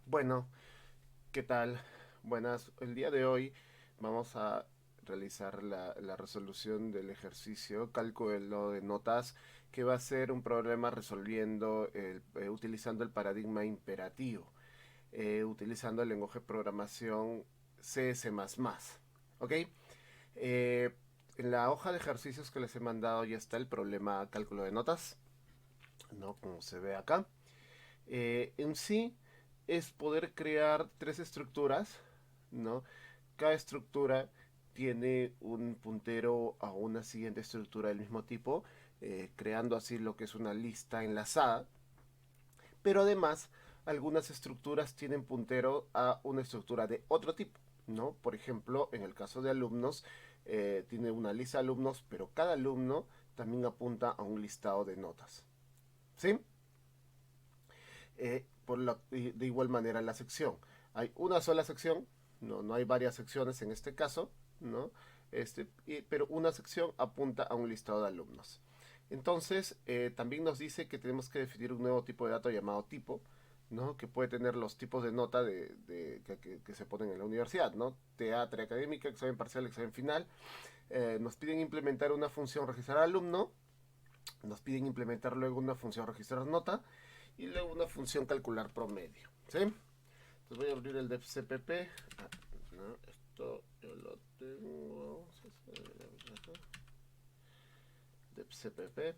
Bueno, ¿qué tal? Buenas. El día de hoy vamos a realizar la resolución del ejercicio cálculo de notas, que va a ser un problema resolviendo utilizando el paradigma imperativo, utilizando el lenguaje de programación CS++. ¿Ok? Eh, en la hoja de ejercicios que les he mandado ya está el problema cálculo de notas, ¿no? Como se ve acá. En sí es poder crear tres estructuras, ¿no? Cada estructura tiene un puntero a una siguiente estructura del mismo tipo, creando así lo que es una lista enlazada. Pero además, algunas estructuras tienen puntero a una estructura de otro tipo, ¿no? Por ejemplo, en el caso de alumnos, tiene una lista de alumnos, pero cada alumno también apunta a un listado de notas. ¿Sí? De igual manera la sección. Hay una sola sección, no hay varias secciones en este caso, ¿no? Pero una sección apunta a un listado de alumnos. Entonces, también nos dice que tenemos que definir un nuevo tipo de dato llamado tipo, ¿no? Que puede tener los tipos de nota que se ponen en la universidad, ¿no? TA, tarea académica, examen parcial, examen final. Nos piden implementar una función registrar alumno, nos piden implementar luego una función registrar nota y luego una función calcular promedio. ¿Sí? Entonces voy a abrir el DevCpp. No, esto yo lo tengo. DevCpp.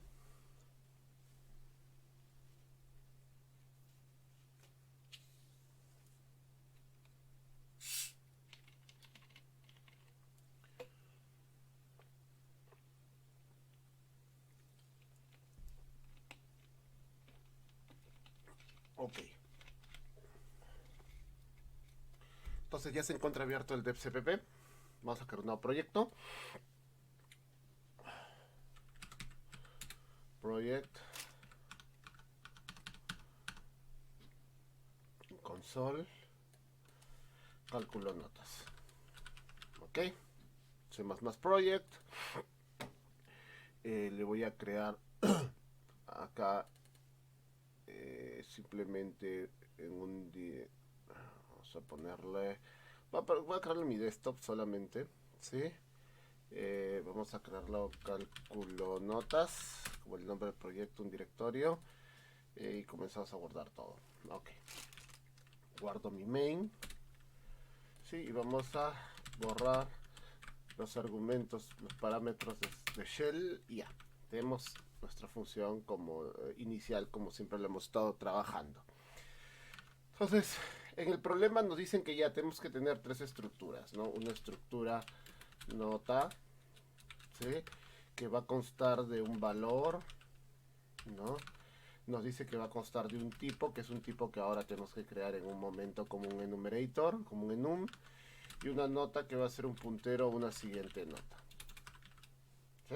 Ok. Entonces ya se encuentra abierto el DevCpp. Vamos a crear un nuevo proyecto. Project console cálculo notas. Ok. C++ project. Le voy a crear acá simplemente en un vamos a ponerle voy a crearle mi desktop solamente, ¿sí? Vamos a crearlo cálculo notas como el nombre del proyecto, un directorio, y comenzamos a guardar todo. Ok, guardo mi main, sí, y vamos a borrar los argumentos, los parámetros de shell y ya tenemos nuestra función como inicial, como siempre lo hemos estado trabajando. Entonces, en el problema nos dicen que ya tenemos que tener tres estructuras, ¿no? Una estructura nota, ¿sí? Que va a constar de un valor, ¿no? Nos dice que va a constar de un tipo, que es un tipo que ahora tenemos que crear en un momento como un enumerator, como un enum, y una nota que va a ser un puntero a una siguiente nota. ¿Sí?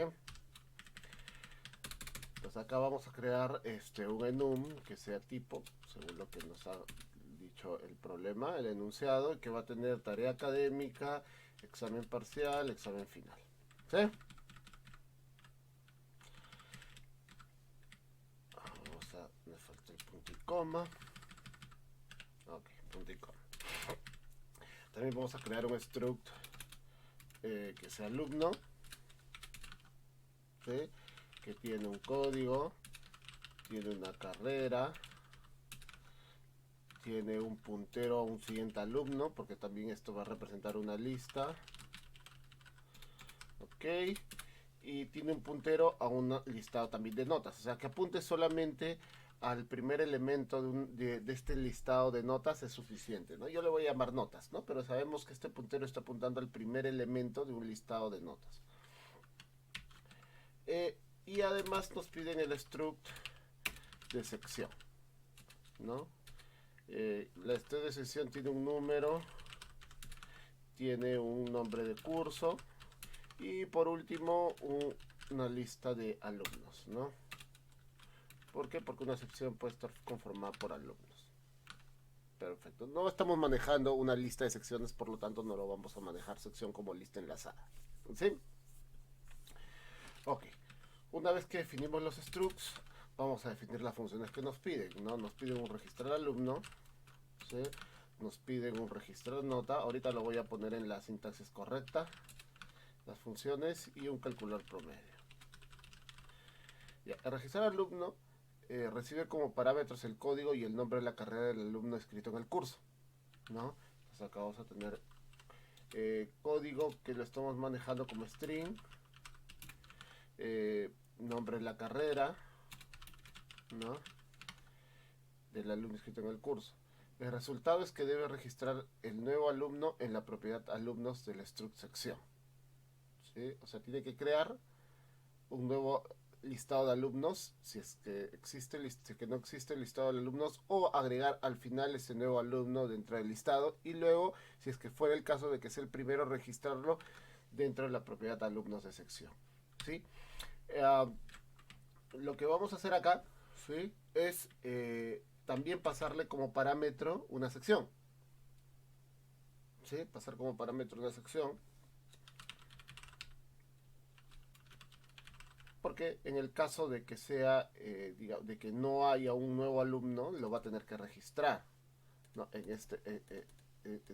Pues acá vamos a crear un enum que sea tipo, según lo que nos ha dicho el problema, el enunciado, que va a tener tarea académica, examen parcial, examen final. ¿Sí? Me falta el punto y coma. Ok, punto y coma. También vamos a crear un struct que sea alumno, ¿sí? Que tiene un código, tiene una carrera, tiene un puntero a un siguiente alumno, porque también esto va a representar una lista. Ok, y tiene un puntero a un listado también de notas, o sea que apunte solamente al primer elemento de este listado de notas es suficiente, ¿no? Yo le voy a llamar notas, ¿no? Pero sabemos que este puntero está apuntando al primer elemento de un listado de notas. Y además nos piden el struct de sección, ¿no? La struct de sección tiene un número, tiene un nombre de curso y por último una lista de alumnos, ¿no? ¿Por qué? Porque una sección puede estar conformada por alumnos. Perfecto. No estamos manejando una lista de secciones, por lo tanto no lo vamos a manejar sección como lista enlazada. ¿Sí? Ok. Una vez que definimos los structs, vamos a definir las funciones que nos piden, ¿no? Nos piden un registrar alumno, ¿sí? Nos piden un registro de nota. Ahorita lo voy a poner en la sintaxis correcta. Las funciones y un calculador promedio. Ya, el registrar alumno recibe como parámetros el código y el nombre de la carrera del alumno escrito en el curso, ¿no? Entonces acá vamos a tener código que lo estamos manejando como string, nombre de la carrera, ¿no? Del alumno escrito en el curso. El resultado es que debe registrar el nuevo alumno en la propiedad alumnos del struct sección, ¿sí? O sea, tiene que crear un nuevo listado de alumnos, si es que existe, si es que no existe el listado de alumnos, o agregar al final ese nuevo alumno dentro del listado, y luego, si es que fuera el caso de que sea el primero, registrarlo dentro de la propiedad alumnos de sección, ¿sí? Lo que vamos a hacer acá, ¿sí? Es también pasarle como parámetro una sección, ¿sí? Pasar como parámetro una sección, porque en el caso de que sea, de que no haya un nuevo alumno, lo va a tener que registrar, ¿no? En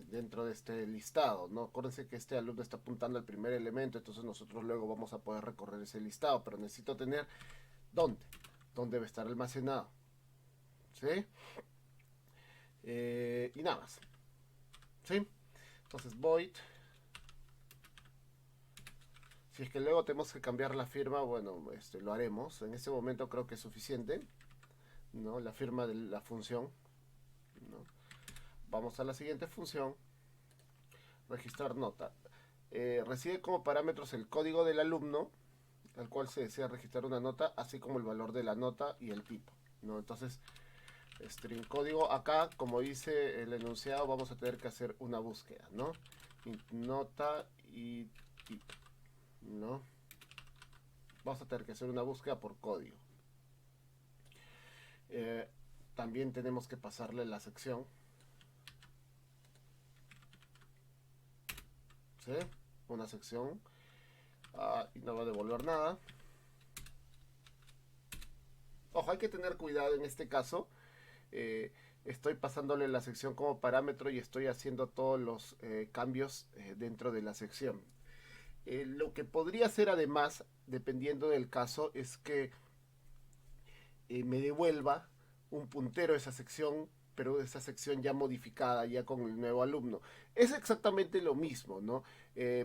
dentro de este listado, ¿no? Acuérdense que este alumno está apuntando al primer elemento, entonces nosotros luego vamos a poder recorrer ese listado, pero necesito tener dónde debe estar almacenado, ¿sí? Y nada más, ¿sí? Entonces void. Si es que luego tenemos que cambiar la firma, bueno, lo haremos. En este momento creo que es suficiente, ¿no? La firma de la función, ¿no? Vamos a la siguiente función. Registrar nota. Recibe como parámetros el código del alumno al cual se desea registrar una nota, así como el valor de la nota y el tipo, ¿no? Entonces, string código. Acá, como dice el enunciado, vamos a tener que hacer una búsqueda, ¿no? Nota y tipo, ¿no? Vamos a tener que hacer una búsqueda por código. También tenemos que pasarle la sección, ¿sí? Una sección, y no va a devolver nada. Ojo, hay que tener cuidado en este caso. Estoy pasándole la sección como parámetro y estoy haciendo todos los cambios dentro de la sección. Lo que podría hacer además, dependiendo del caso, es que me devuelva un puntero a esa sección, pero esa sección ya modificada, ya con el nuevo alumno. Es exactamente lo mismo, ¿no?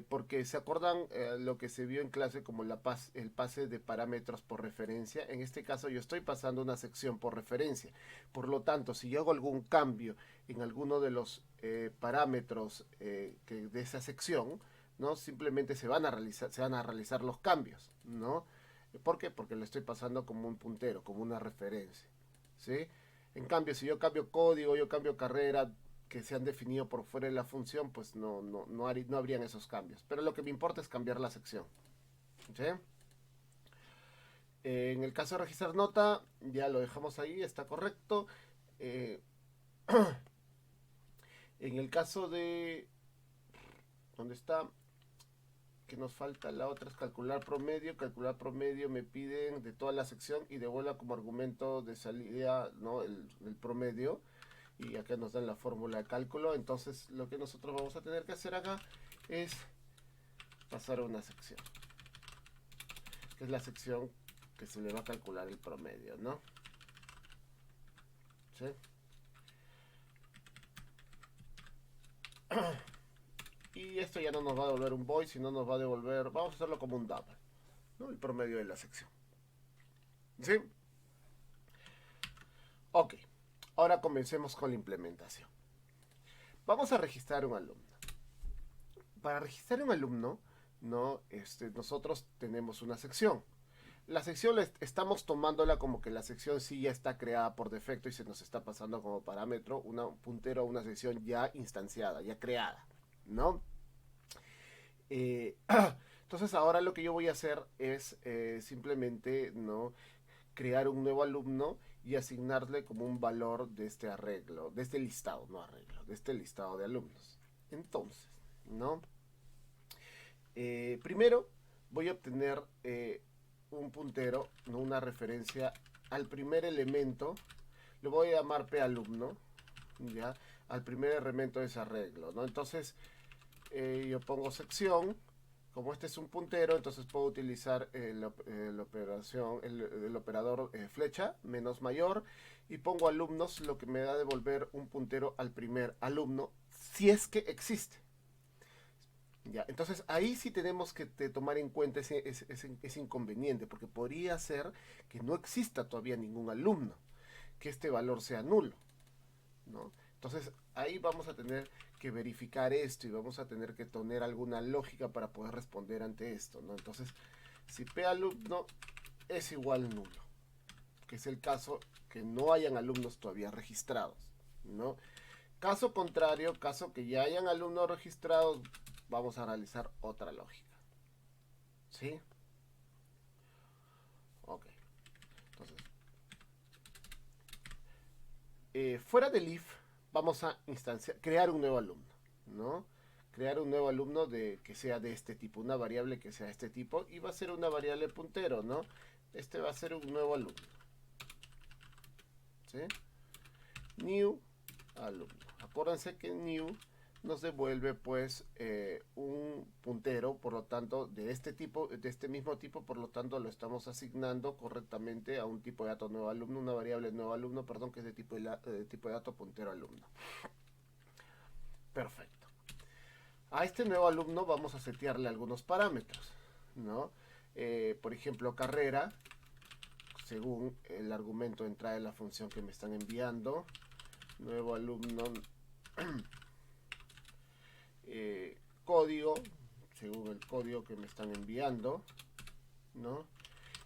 Porque se acuerdan lo que se vio en clase como el pase de parámetros por referencia. En este caso yo estoy pasando una sección por referencia. Por lo tanto, si yo hago algún cambio en alguno de los parámetros de esa sección, ¿no? Simplemente se van a realizar los cambios, ¿no? ¿Por qué? Porque lo estoy pasando como un puntero, como una referencia, ¿sí? En cambio, si yo cambio código, yo cambio carrera que se han definido por fuera de la función, pues no habrían esos cambios. Pero lo que me importa es cambiar la sección, ¿sí? En el caso de registrar nota, ya lo dejamos ahí, está correcto. Eh, en el caso de... ¿Dónde está? Que nos falta la otra es calcular promedio. Calcular promedio me piden de toda la sección y devuelva como argumento de salida, ¿no? el promedio, y acá nos dan la fórmula de cálculo. Entonces lo que nosotros vamos a tener que hacer acá es pasar a una sección, que es la sección que se le va a calcular el promedio, ¿no? ¿Sí? Y esto ya no nos va a devolver un void, sino nos va a devolver, vamos a hacerlo como un double, ¿no? El promedio de la sección, ¿sí? Ok, ahora comencemos con la implementación. Vamos a registrar un alumno. Para registrar un alumno, ¿no? Nosotros tenemos una sección. La sección estamos tomándola como que la sección sí ya está creada por defecto y se nos está pasando como parámetro un puntero a una sección ya instanciada, ya creada, ¿no? Entonces ahora lo que yo voy a hacer es simplemente, ¿no? Crear un nuevo alumno y asignarle como un valor de este arreglo, de este listado, no arreglo, de este listado de alumnos. Entonces, ¿no? Primero voy a obtener un puntero, ¿no? Una referencia al primer elemento. Le voy a llamar p alumno, ya, al primer elemento de ese arreglo, ¿no? Entonces, yo pongo sección. Como este es un puntero, entonces puedo utilizar el operador flecha, menos mayor, y pongo alumnos, lo que me da a devolver un puntero al primer alumno, si es que existe. Ya, entonces ahí sí tenemos que tomar en cuenta ese inconveniente, porque podría ser que no exista todavía ningún alumno, que este valor sea nulo, ¿no? Entonces ahí vamos a tener que verificar esto y vamos a tener que tener alguna lógica para poder responder ante esto, ¿no? Entonces, si P alumno es igual nulo, que es el caso que no hayan alumnos todavía registrados, ¿no? Caso contrario, caso que ya hayan alumnos registrados, vamos a realizar otra lógica, ¿sí? Ok, entonces, fuera del if, vamos a crear un nuevo alumno, ¿no? Crear un nuevo alumno que sea de este tipo, una variable que sea de este tipo, y va a ser una variable puntero, ¿no? Este va a ser un nuevo alumno, ¿sí? New alumno. Acuérdense que new nos devuelve pues un puntero, por lo tanto, de este tipo, de este mismo tipo, por lo tanto lo estamos asignando correctamente a un tipo de dato nuevo alumno, una variable nuevo alumno, perdón, que es de tipo de dato puntero alumno. Perfecto. A este nuevo alumno vamos a setearle algunos parámetros, ¿no? Por ejemplo, carrera, según el argumento de entrada de la función que me están enviando. Nuevo alumno, código, según el código que me están enviando, ¿no?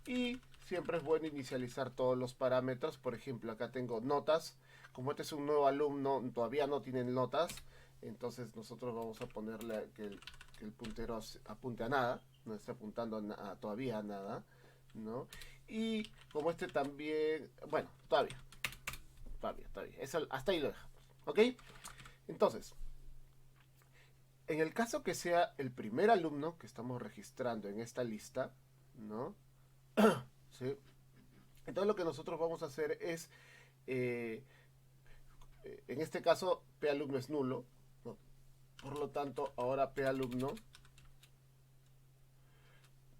Y siempre es bueno inicializar todos los parámetros. Por ejemplo, acá tengo notas. Como este es un nuevo alumno, todavía no tienen notas. Entonces nosotros vamos a ponerle que el puntero apunte a nada. No está apuntando todavía a nada, ¿no? Y como este también, bueno, todavía. Eso, hasta ahí lo dejamos, ¿ok? Entonces, en el caso que sea el primer alumno que estamos registrando en esta lista, ¿no? ¿Sí? Entonces lo que nosotros vamos a hacer es, eh, en este caso, P alumno es nulo, ¿no? Por lo tanto, ahora P alumno,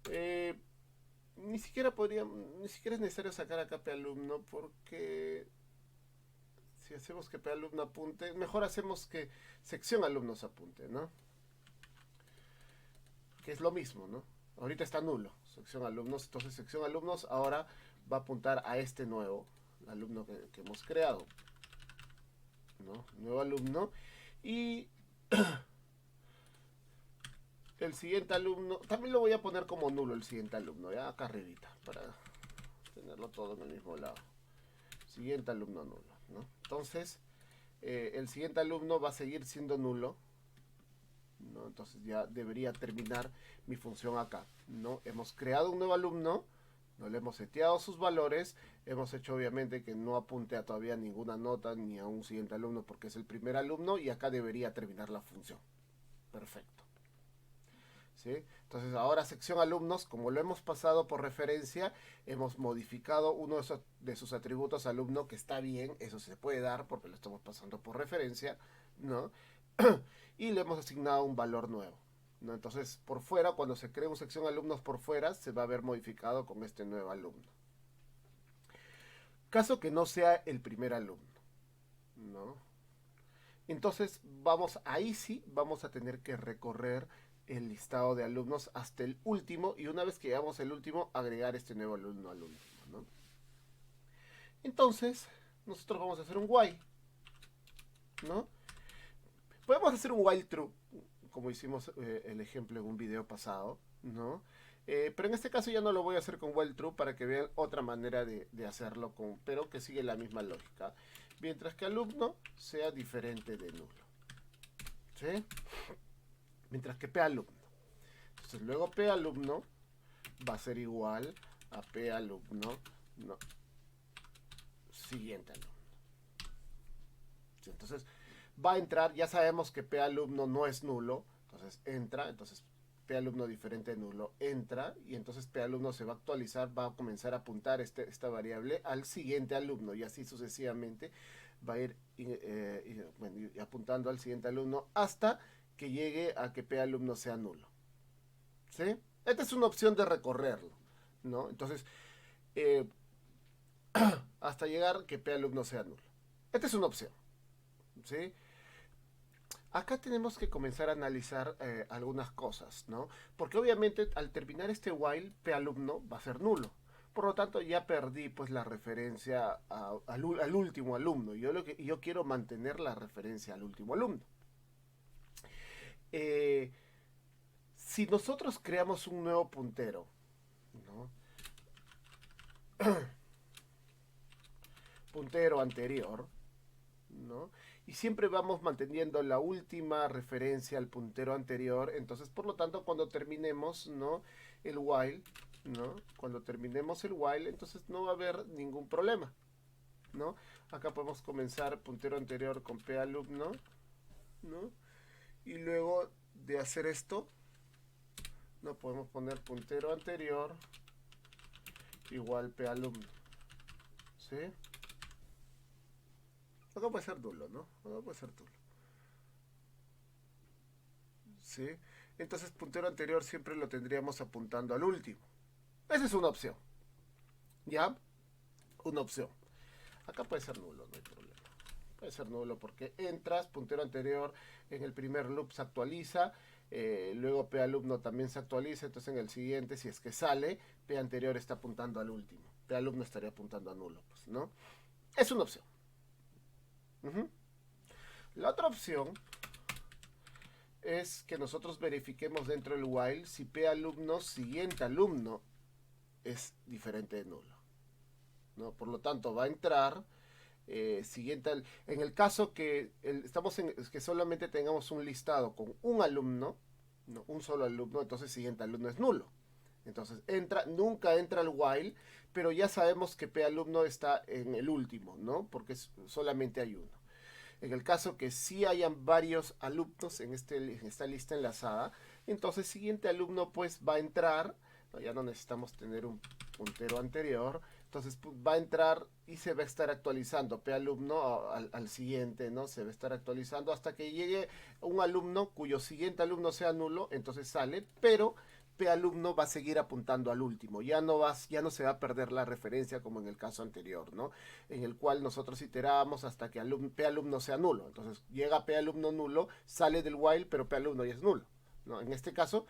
eh, ni siquiera es necesario sacar acá P alumno porque si hacemos que P alumno apunte, mejor hacemos que sección alumnos apunte, ¿no? Que es lo mismo, ¿no? Ahorita está nulo, sección alumnos, entonces sección alumnos ahora va a apuntar a este nuevo alumno que hemos creado, ¿no? Nuevo alumno. Y el siguiente alumno, también lo voy a poner como nulo el siguiente alumno, ya acá arribita, para tenerlo todo en el mismo lado. Siguiente alumno nulo, ¿no? Entonces, el siguiente alumno va a seguir siendo nulo, ¿no? Entonces ya debería terminar mi función acá, ¿no? Hemos creado un nuevo alumno, no le hemos seteado sus valores, hemos hecho obviamente que no apunte a todavía ninguna nota ni a un siguiente alumno porque es el primer alumno y acá debería terminar la función. Perfecto. ¿Sí? Entonces ahora sección alumnos, como lo hemos pasado por referencia, hemos modificado uno de sus atributos alumno, que está bien, eso se puede dar porque lo estamos pasando por referencia, ¿no? Y le hemos asignado un valor nuevo, ¿no? Entonces por fuera, cuando se crea una sección alumnos por fuera, se va a ver modificado con este nuevo alumno. Caso que no sea el primer alumno, ¿no? Entonces ahí sí vamos a tener que recorrer el listado de alumnos hasta el último y una vez que llegamos al último agregar este nuevo alumno al último, ¿no? Entonces nosotros vamos a hacer un while, ¿no? Podemos hacer un while true como hicimos el ejemplo en un video pasado, ¿no? Pero en este caso ya no lo voy a hacer con while true para que vean otra manera de hacerlo, pero que sigue la misma lógica. Mientras que alumno sea diferente de nulo, ¿sí? Mientras que P alumno. Entonces luego P alumno va a ser igual a P alumno, no, siguiente alumno. ¿Sí? Entonces va a entrar, ya sabemos que P alumno no es nulo, entonces entra, entonces P alumno diferente nulo entra y entonces P alumno se va a actualizar, va a comenzar a apuntar esta variable al siguiente alumno y así sucesivamente va a ir bueno, apuntando al siguiente alumno hasta que llegue a que P alumno sea nulo. ¿Sí? Esta es una opción de recorrerlo, ¿no? Entonces, eh, hasta llegar que P alumno sea nulo. Esta es una opción, ¿sí? Acá tenemos que comenzar a analizar algunas cosas, ¿no? Porque obviamente al terminar este while, P alumno va a ser nulo. Por lo tanto, ya perdí pues la referencia al último alumno. Yo quiero mantener la referencia al último alumno. Eh, si nosotros creamos un nuevo puntero, ¿no? Puntero anterior, ¿no? Y siempre vamos manteniendo la última referencia al puntero anterior. Entonces, por lo tanto, cuando terminemos, ¿no? El while, ¿no? Cuando terminemos el while, entonces no va a haber ningún problema, ¿no? Acá podemos comenzar puntero anterior con P alumno, ¿no? Y luego de hacer esto, no podemos poner puntero anterior igual P alumno, ¿sí? Acá puede ser nulo, ¿no? Acá puede ser nulo. ¿Sí? Entonces puntero anterior siempre lo tendríamos apuntando al último. Esa es una opción. ¿Ya? Una opción. Acá puede ser nulo, no hay problema. Puede ser nulo porque entras, puntero anterior en el primer loop se actualiza, luego P alumno también se actualiza, entonces en el siguiente, si es que sale, P anterior está apuntando al último. P alumno estaría apuntando a nulo, pues, ¿no? Es una opción. Uh -huh. La otra opción es que nosotros verifiquemos dentro del while si P alumno siguiente alumno es diferente de nulo, ¿no? Por lo tanto, va a entrar siguiente en el caso que que solamente tengamos un listado con un alumno, ¿no? Un solo alumno, entonces siguiente alumno es nulo. Entonces nunca entra el while, pero ya sabemos que P alumno está en el último, ¿no? Porque solamente hay uno. En el caso que sí hayan varios alumnos en esta lista enlazada, entonces siguiente alumno pues va a entrar, ¿no? Ya no necesitamos tener un puntero anterior, entonces pues, va a entrar y se va a estar actualizando P alumno al siguiente, ¿no? Se va a estar actualizando hasta que llegue un alumno cuyo siguiente alumno sea nulo, entonces sale, pero P alumno va a seguir apuntando al último, ya no se va a perder la referencia como en el caso anterior, ¿no? En el cual nosotros iteramos hasta que P alumno sea nulo. Entonces llega P alumno nulo, sale del while, pero P alumno ya es nulo, ¿no? En este caso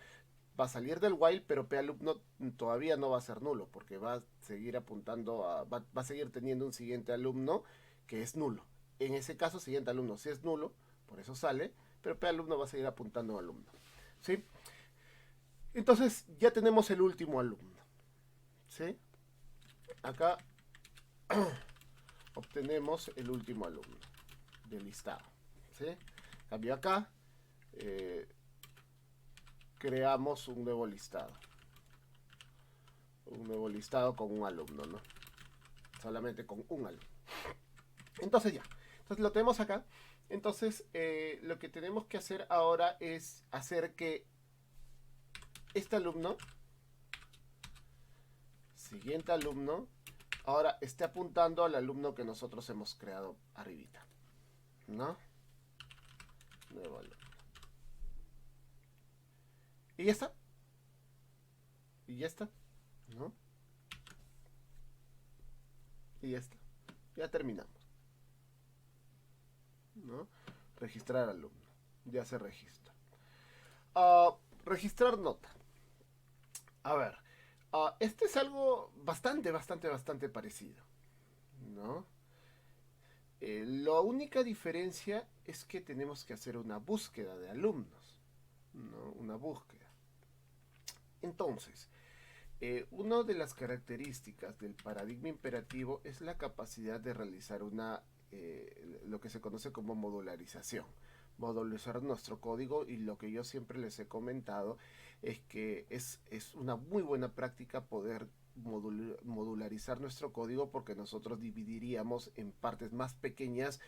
va a salir del while, pero P alumno todavía no va a ser nulo, porque va a seguir va a seguir teniendo un siguiente alumno que es nulo. En ese caso, siguiente alumno sí es nulo, por eso sale, pero P alumno va a seguir apuntando a alumno, ¿sí? Entonces ya tenemos el último alumno, ¿sí? Acá obtenemos el último alumno del listado, ¿sí? Cambio acá, eh, creamos un nuevo listado con un alumno, ¿no? Solamente con un alumno. Entonces ya, entonces lo tenemos acá. Entonces lo que tenemos que hacer ahora es hacer que este alumno, siguiente alumno, ahora esté apuntando al alumno que nosotros hemos creado arribita, ¿no? Nuevo alumno. Y ya está. Y ya está, ¿no? Y ya está. Ya terminamos, ¿no? Registrar alumno. Ya se registra. Registrar nota. A ver. Este es algo bastante parecido, ¿no? La única diferencia es que tenemos que hacer una búsqueda de alumnos, ¿no? Una búsqueda. Entonces, una de las características del paradigma imperativo es la capacidad de realizar lo que se conoce como modularización. Modularizar nuestro código, y lo que yo siempre les he comentado es que es una muy buena práctica poder modularizar nuestro código, porque nosotros dividiríamos en partes más pequeñas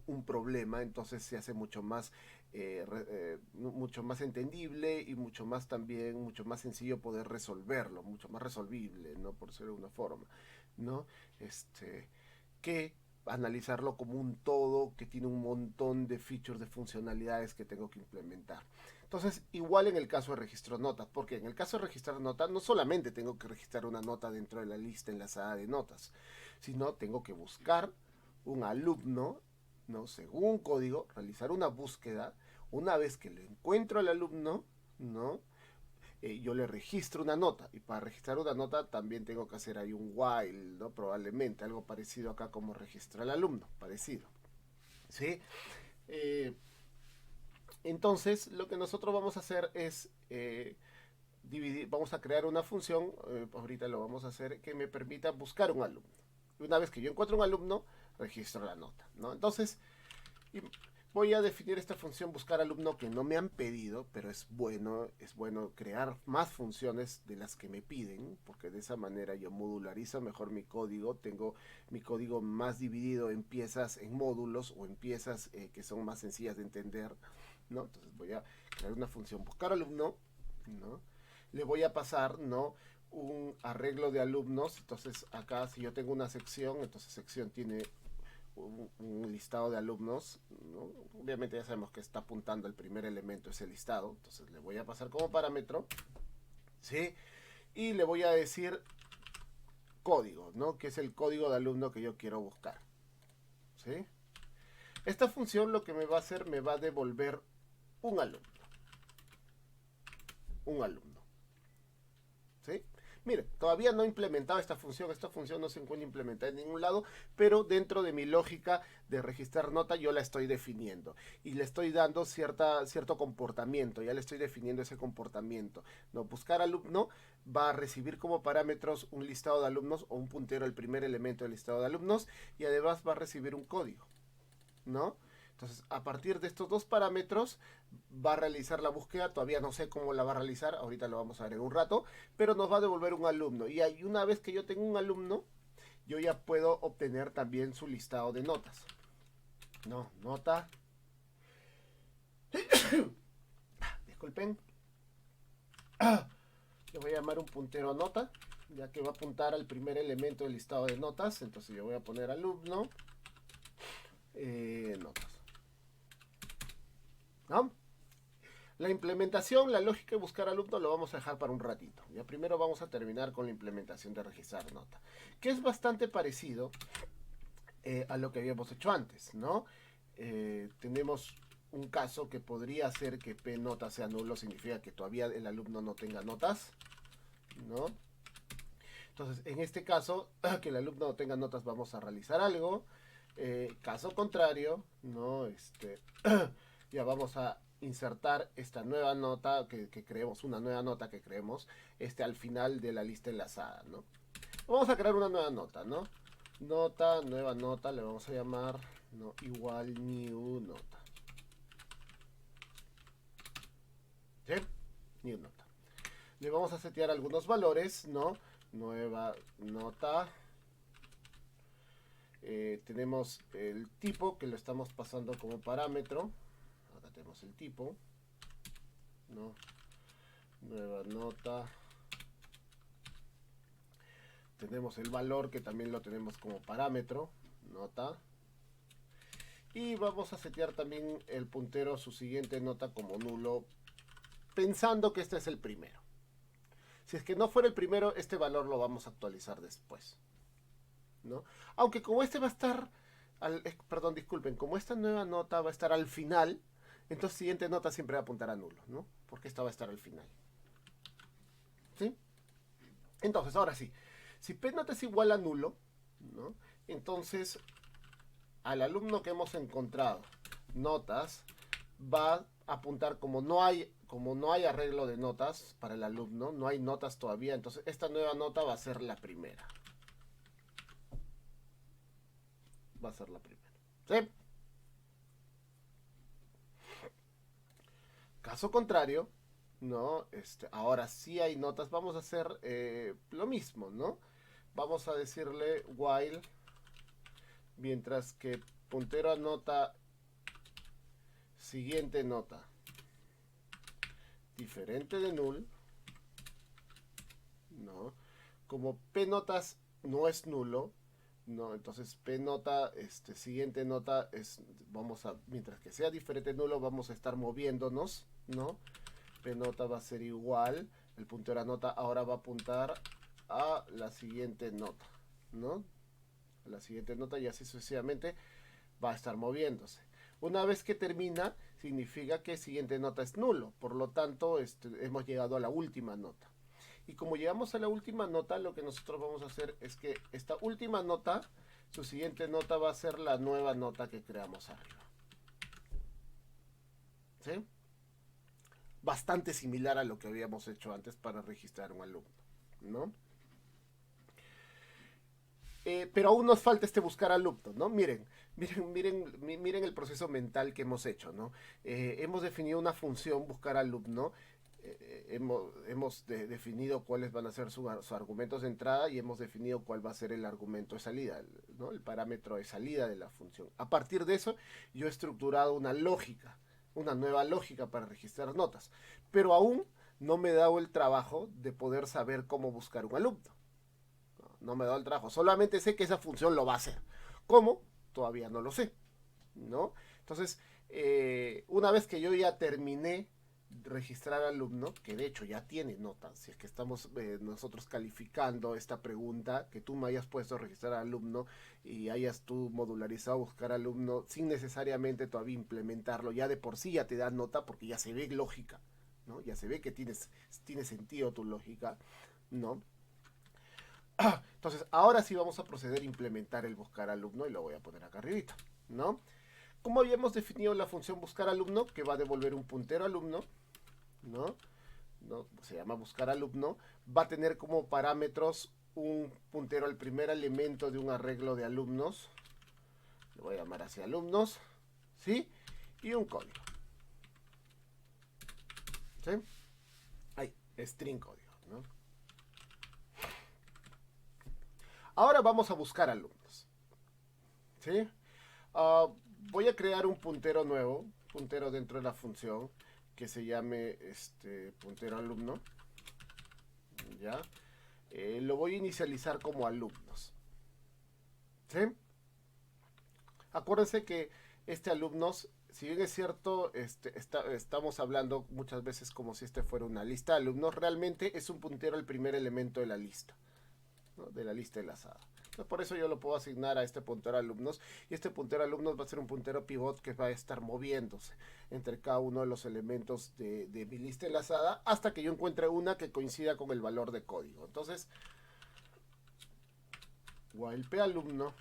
un problema. Entonces se hace mucho más entendible y mucho más sencillo poder resolverlo, mucho más resolvible, ¿no? Por decirlo de una forma, ¿no? Que analizarlo como un todo que tiene un montón de features, de funcionalidades que tengo que implementar. Entonces, igual en el caso de registro notas, porque en el caso de registrar notas, no solamente tengo que registrar una nota dentro de la lista enlazada de notas, sino tengo que buscar un alumno, ¿no? Según un código, realizar una búsqueda. Una vez que lo encuentro al alumno, ¿no? Yo le registro una nota, y para registrar una nota también tengo que hacer ahí un while, ¿no? Probablemente algo parecido acá como registra al alumno, parecido, ¿sí? Eh, entonces lo que nosotros vamos a hacer es vamos a crear una función, ahorita lo vamos a hacer, que me permita buscar un alumno. Y una vez que yo encuentro un alumno, registro la nota, ¿no? Entonces, voy a definir esta función buscar alumno, que no me han pedido, pero es bueno crear más funciones de las que me piden, porque de esa manera yo modularizo mejor mi código, tengo mi código más dividido en piezas, en módulos o en piezas que son más sencillas de entender, ¿no? Entonces voy a crear una función buscar alumno, ¿no? Le voy a pasar, ¿no? Un arreglo de alumnos. Entonces acá, si yo tengo una sección, entonces sección tiene un listado de alumnos, ¿no? Obviamente ya sabemos que está apuntando el primer elemento, ese listado. Entonces le voy a pasar como parámetro, ¿sí? Y le voy a decir código, ¿no? Que es el código de alumno que yo quiero buscar, ¿sí? Esta función lo que me va a hacer, me va a devolver un alumno. Un alumno, ¿sí? Mire, todavía no he implementado esta función no se encuentra implementada en ningún lado, pero dentro de mi lógica de registrar nota yo la estoy definiendo y le estoy dando cierto comportamiento, ya le estoy definiendo ese comportamiento, ¿no? Buscar alumno va a recibir como parámetros un listado de alumnos o un puntero al primer elemento del listado de alumnos, y además va a recibir un código, ¿no? Entonces, a partir de estos dos parámetros, va a realizar la búsqueda. Todavía no sé cómo la va a realizar, ahorita lo vamos a ver en un rato, pero nos va a devolver un alumno. Y ahí, una vez que yo tengo un alumno, yo ya puedo obtener también su listado de notas. No, nota. Disculpen. Le voy a llamar un puntero a nota, ya que va a apuntar al primer elemento del listado de notas. Entonces yo voy a poner alumno. Notas, ¿no? La implementación, la lógica de buscar alumno lo vamos a dejar para un ratito. Ya primero vamos a terminar con la implementación de registrar nota, que es bastante parecido a lo que habíamos hecho antes, ¿no? Tenemos un caso que podría ser que P nota sea nulo, significa que todavía el alumno no tenga notas, ¿no? Entonces, en este caso, que el alumno no tenga notas, vamos a realizar algo. Caso contrario, ¿no? Ya vamos a insertar esta nueva nota que creemos, una nueva nota que creemos al final de la lista enlazada, ¿no? Vamos a crear una nueva nota, ¿no? Nota, nueva nota, le vamos a llamar, ¿no? Igual new nota. ¿Sí? New nota. Le vamos a setear algunos valores, ¿no? Nueva nota. Tenemos el tipo que lo estamos pasando como parámetro. Acá tenemos el tipo, ¿no? Nueva nota. Tenemos el valor que también lo tenemos como parámetro, nota. Y vamos a setear también el puntero a su siguiente nota como nulo, pensando que este es el primero. Si es que no fuera el primero, este valor lo vamos a actualizar después, ¿no? Aunque como este va a estar, perdón, disculpen, como esta nueva nota va a estar al final, entonces siguiente nota siempre va a apuntar a nulo, ¿no? Porque esta va a estar al final, ¿sí? Entonces, ahora sí, si P nota es igual a nulo, ¿no? Entonces, al alumno que hemos encontrado notas, va a apuntar como no hay arreglo de notas para el alumno, no hay notas todavía, entonces esta nueva nota va a ser la primera. Va a ser la primera. ¿Sí? Caso contrario, ¿no? Ahora sí hay notas, vamos a hacer lo mismo, ¿no? Vamos a decirle while, mientras que puntero a nota, siguiente nota, diferente de null, ¿no? Como p notas no es nulo, ¿no? Entonces p nota, siguiente nota es, mientras que sea diferente de nulo, vamos a estar moviéndonos, ¿no? P nota va a ser igual, el puntero a nota ahora va a apuntar a la siguiente nota, ¿no? A la siguiente nota y así sucesivamente va a estar moviéndose. Una vez que termina, significa que siguiente nota es nulo, por lo tanto hemos llegado a la última nota. Y como llegamos a la última nota, lo que nosotros vamos a hacer es que esta última nota, su siguiente nota va a ser la nueva nota que creamos arriba. ¿Sí? Bastante similar a lo que habíamos hecho antes para registrar un alumno, ¿no? Pero aún nos falta buscar alumno, ¿no? Miren el proceso mental que hemos hecho, ¿no? Hemos definido una función buscar alumno, hemos definido cuáles van a ser sus argumentos de entrada y hemos definido cuál va a ser el argumento de salida, ¿no? El parámetro de salida de la función. A partir de eso, yo he estructurado una lógica, una nueva lógica para registrar notas, pero aún no me he dado el trabajo de poder saber cómo buscar un alumno. No me he dado el trabajo, solamente sé que esa función lo va a hacer. ¿Cómo? Todavía no lo sé, ¿no? Entonces, una vez que yo ya terminé registrar alumno, que de hecho ya tiene notas, si es que estamos nosotros calificando esta pregunta, que tú me hayas puesto a registrar alumno y hayas tú modularizado buscar alumno sin necesariamente todavía implementarlo, ya de por sí ya te da nota porque ya se ve lógica, ¿no? Ya se ve que tiene sentido tu lógica, ¿no? Entonces, ahora sí vamos a proceder a implementar el buscar alumno y lo voy a poner acá arribita, ¿no? Como habíamos definido la función buscar alumno, que va a devolver un puntero alumno, ¿no? ¿No? Se llama buscar alumno, va a tener como parámetros un puntero al primer elemento de un arreglo de alumnos, lo voy a llamar así alumnos, ¿sí? Y un código, ¿sí? Ahí, string código, ¿no? Ahora vamos a buscar alumnos, ¿sí? Voy a crear un puntero nuevo, puntero dentro de la función, que se llame puntero alumno, ¿ya? Lo voy a inicializar como alumnos, ¿sí? Acuérdense que alumnos, si bien es cierto, estamos hablando muchas veces como si fuera una lista de alumnos, realmente es un puntero al primer elemento de la lista, ¿no? De la lista enlazada. Entonces, por eso yo lo puedo asignar a este puntero alumnos y este puntero alumnos va a ser un puntero pivot que va a estar moviéndose entre cada uno de los elementos de mi lista enlazada hasta que yo encuentre una que coincida con el valor de código. Entonces, while p alumno,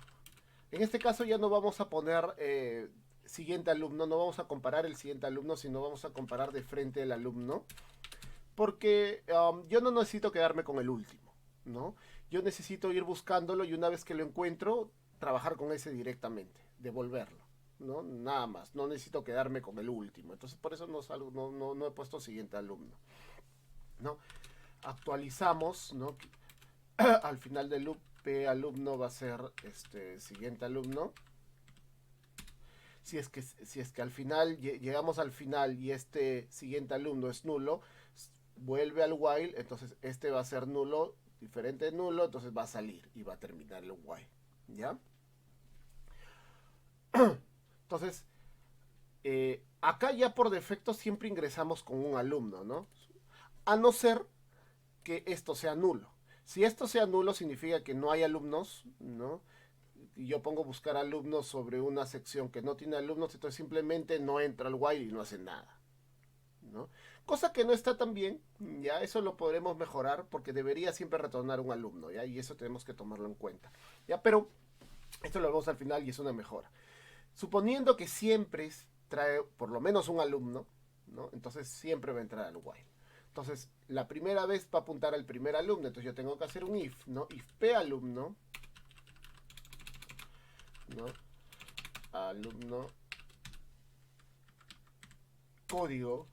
en este caso ya no vamos a poner siguiente alumno, no vamos a comparar el siguiente alumno, sino vamos a comparar de frente el alumno, porque yo no necesito quedarme con el último, ¿no? Yo necesito ir buscándolo y una vez que lo encuentro, trabajar con ese directamente, devolverlo, ¿no? Nada más, no necesito quedarme con el último. Entonces por eso no he puesto siguiente alumno, ¿no? Actualizamos, ¿no? Al final del loop, p alumno va a ser siguiente alumno. Si es que al final llegamos al final y este siguiente alumno es nulo, vuelve al while, entonces va a ser nulo, diferente de nulo, entonces va a salir y va a terminar el while, ¿ya? Entonces, acá ya por defecto siempre ingresamos con un alumno, ¿no? A no ser que esto sea nulo. Si esto sea nulo significa que no hay alumnos, ¿no? Y yo pongo buscar alumnos sobre una sección que no tiene alumnos, entonces simplemente no entra al while y no hace nada, ¿no? Cosa que no está tan bien, ya eso lo podremos mejorar porque debería siempre retornar un alumno, ¿ya? Y eso tenemos que tomarlo en cuenta, ¿ya? Pero esto lo vemos al final y es una mejora. Suponiendo que siempre trae por lo menos un alumno, ¿no? Entonces siempre va a entrar al while. Entonces, la primera vez va a apuntar al primer alumno, entonces yo tengo que hacer un if, ¿no? If p alumno, ¿no? Alumno código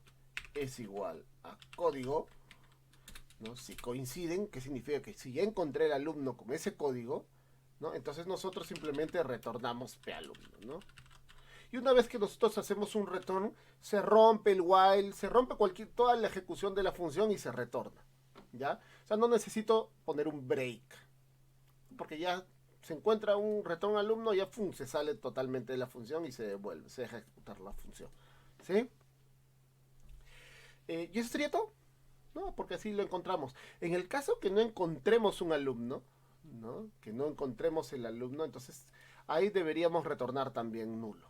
es igual a código, ¿no? Si coinciden, ¿qué significa? Que si ya encontré el alumno con ese código, ¿no? Entonces nosotros simplemente retornamos p-alumno, ¿no? Y una vez que nosotros hacemos un return, se rompe el while, se rompe toda la ejecución de la función y se retorna, ¿ya? O sea, no necesito poner un break, porque ya se encuentra un return alumno, ya se sale totalmente de la función y se devuelve, se deja ejecutar la función, ¿sí? ¿Y eso sería todo? No, porque así lo encontramos. En el caso que no encontremos un alumno, ¿no? Que no encontremos el alumno, entonces ahí deberíamos retornar también nulo,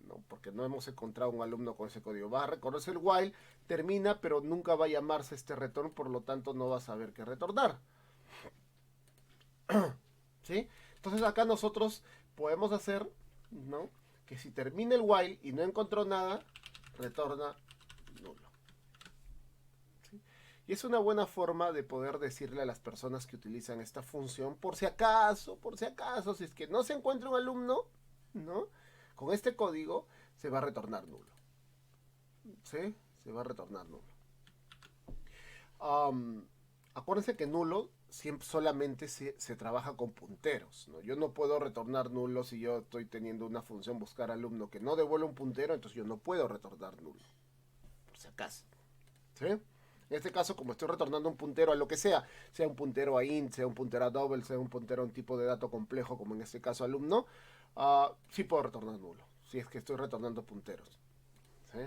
¿no? Porque no hemos encontrado un alumno con ese código. Va a reconocer el while, termina, pero nunca va a llamarse este return, por lo tanto no va a saber qué retornar. ¿Sí? Entonces acá nosotros podemos hacer, ¿no? Que si termina el while y no encontró nada, retorna nulo. ¿Sí? Y es una buena forma de poder decirle a las personas que utilizan esta función, por si acaso, si es que no se encuentra un alumno, ¿no? Con este código se va a retornar nulo. ¿Sí? Se va a retornar nulo. Acuérdense que nulo siempre solamente se trabaja con punteros, ¿no? Yo no puedo retornar nulo si yo estoy teniendo una función buscar alumno que no devuelve un puntero, entonces yo no puedo retornar nulo, por si acaso. ¿Sí? En este caso, como estoy retornando un puntero a lo que sea un puntero a int, sea un puntero a double, sea un puntero a un tipo de dato complejo, como en este caso alumno, sí puedo retornar nulo, si es que estoy retornando punteros. ¿Sí?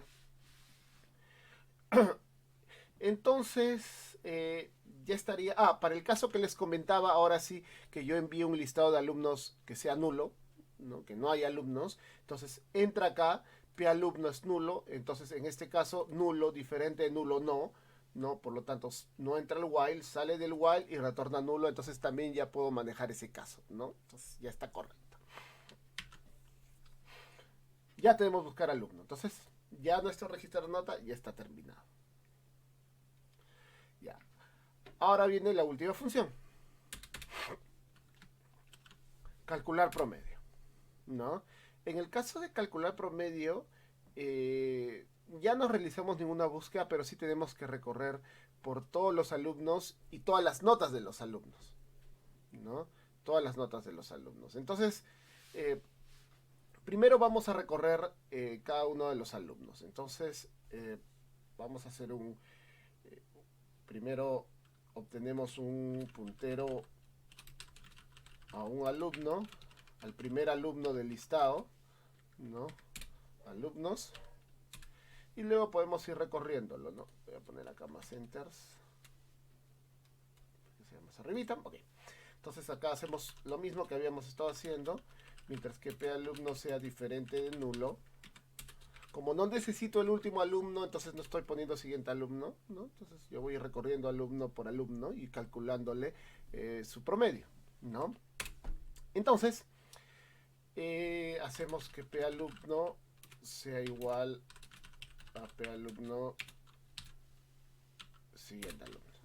Entonces, ya estaría. Para el caso que les comentaba, ahora sí, que yo envío un listado de alumnos que sea nulo, ¿no? Que no hay alumnos. Entonces, entra acá, p alumno es nulo. Entonces, en este caso, nulo, diferente de nulo, no. ¿No? Por lo tanto, no entra el while, sale del while y retorna nulo. Entonces, también ya puedo manejar ese caso, ¿no? Entonces, ya está correcto. Ya tenemos buscar alumno. Entonces, ya nuestro registro de nota ya está terminado. Ya. Ahora viene la última función. Calcular promedio, ¿no? En el caso de calcular promedio, ya no realizamos ninguna búsqueda, pero sí tenemos que recorrer por todos los alumnos y todas las notas de los alumnos, ¿no? Todas las notas de los alumnos. Entonces, primero vamos a recorrer cada uno de los alumnos. Entonces, vamos a hacer primero obtenemos un puntero a un alumno, al primer alumno del listado, ¿no? Alumnos. Y luego podemos ir recorriéndolo, ¿no? Voy a poner acá más enters. Que sea más arribita. Ok. Entonces acá hacemos lo mismo que habíamos estado haciendo. Mientras que p alumno sea diferente de nulo. Como no necesito el último alumno, entonces no estoy poniendo siguiente alumno, ¿no? Entonces yo voy recorriendo alumno por alumno y calculándole su promedio, ¿no? Entonces, hacemos que p alumno sea igual a p alumno siguiente alumno,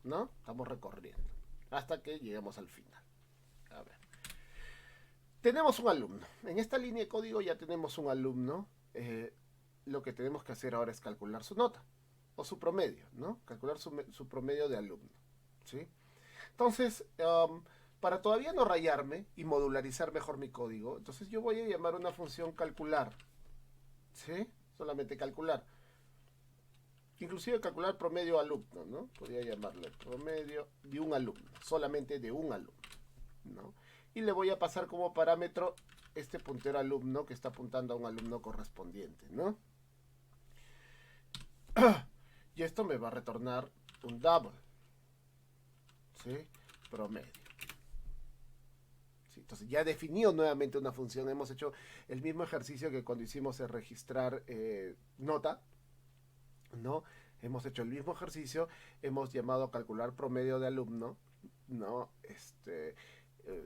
¿no? Estamos recorriendo hasta que llegamos al final. A ver. Tenemos un alumno. En esta línea de código ya tenemos un alumno. Lo que tenemos que hacer ahora es calcular su nota o su promedio, ¿no? Calcular su promedio de alumno, ¿sí? Entonces, para todavía no rayarme y modularizar mejor mi código, entonces yo voy a llamar una función calcular, ¿sí? Solamente calcular. Inclusive calcular promedio alumno, ¿no? Podría llamarle promedio de un alumno, solamente de un alumno, ¿no? Y le voy a pasar como parámetro este puntero alumno que está apuntando a un alumno correspondiente, ¿no? Y esto me va a retornar un double, ¿sí? Promedio. ¿Sí? Entonces ya he definido nuevamente una función. Hemos hecho el mismo ejercicio que cuando hicimos el registrar nota, ¿no? Hemos hecho el mismo ejercicio. Hemos llamado a calcular promedio de alumno, ¿no?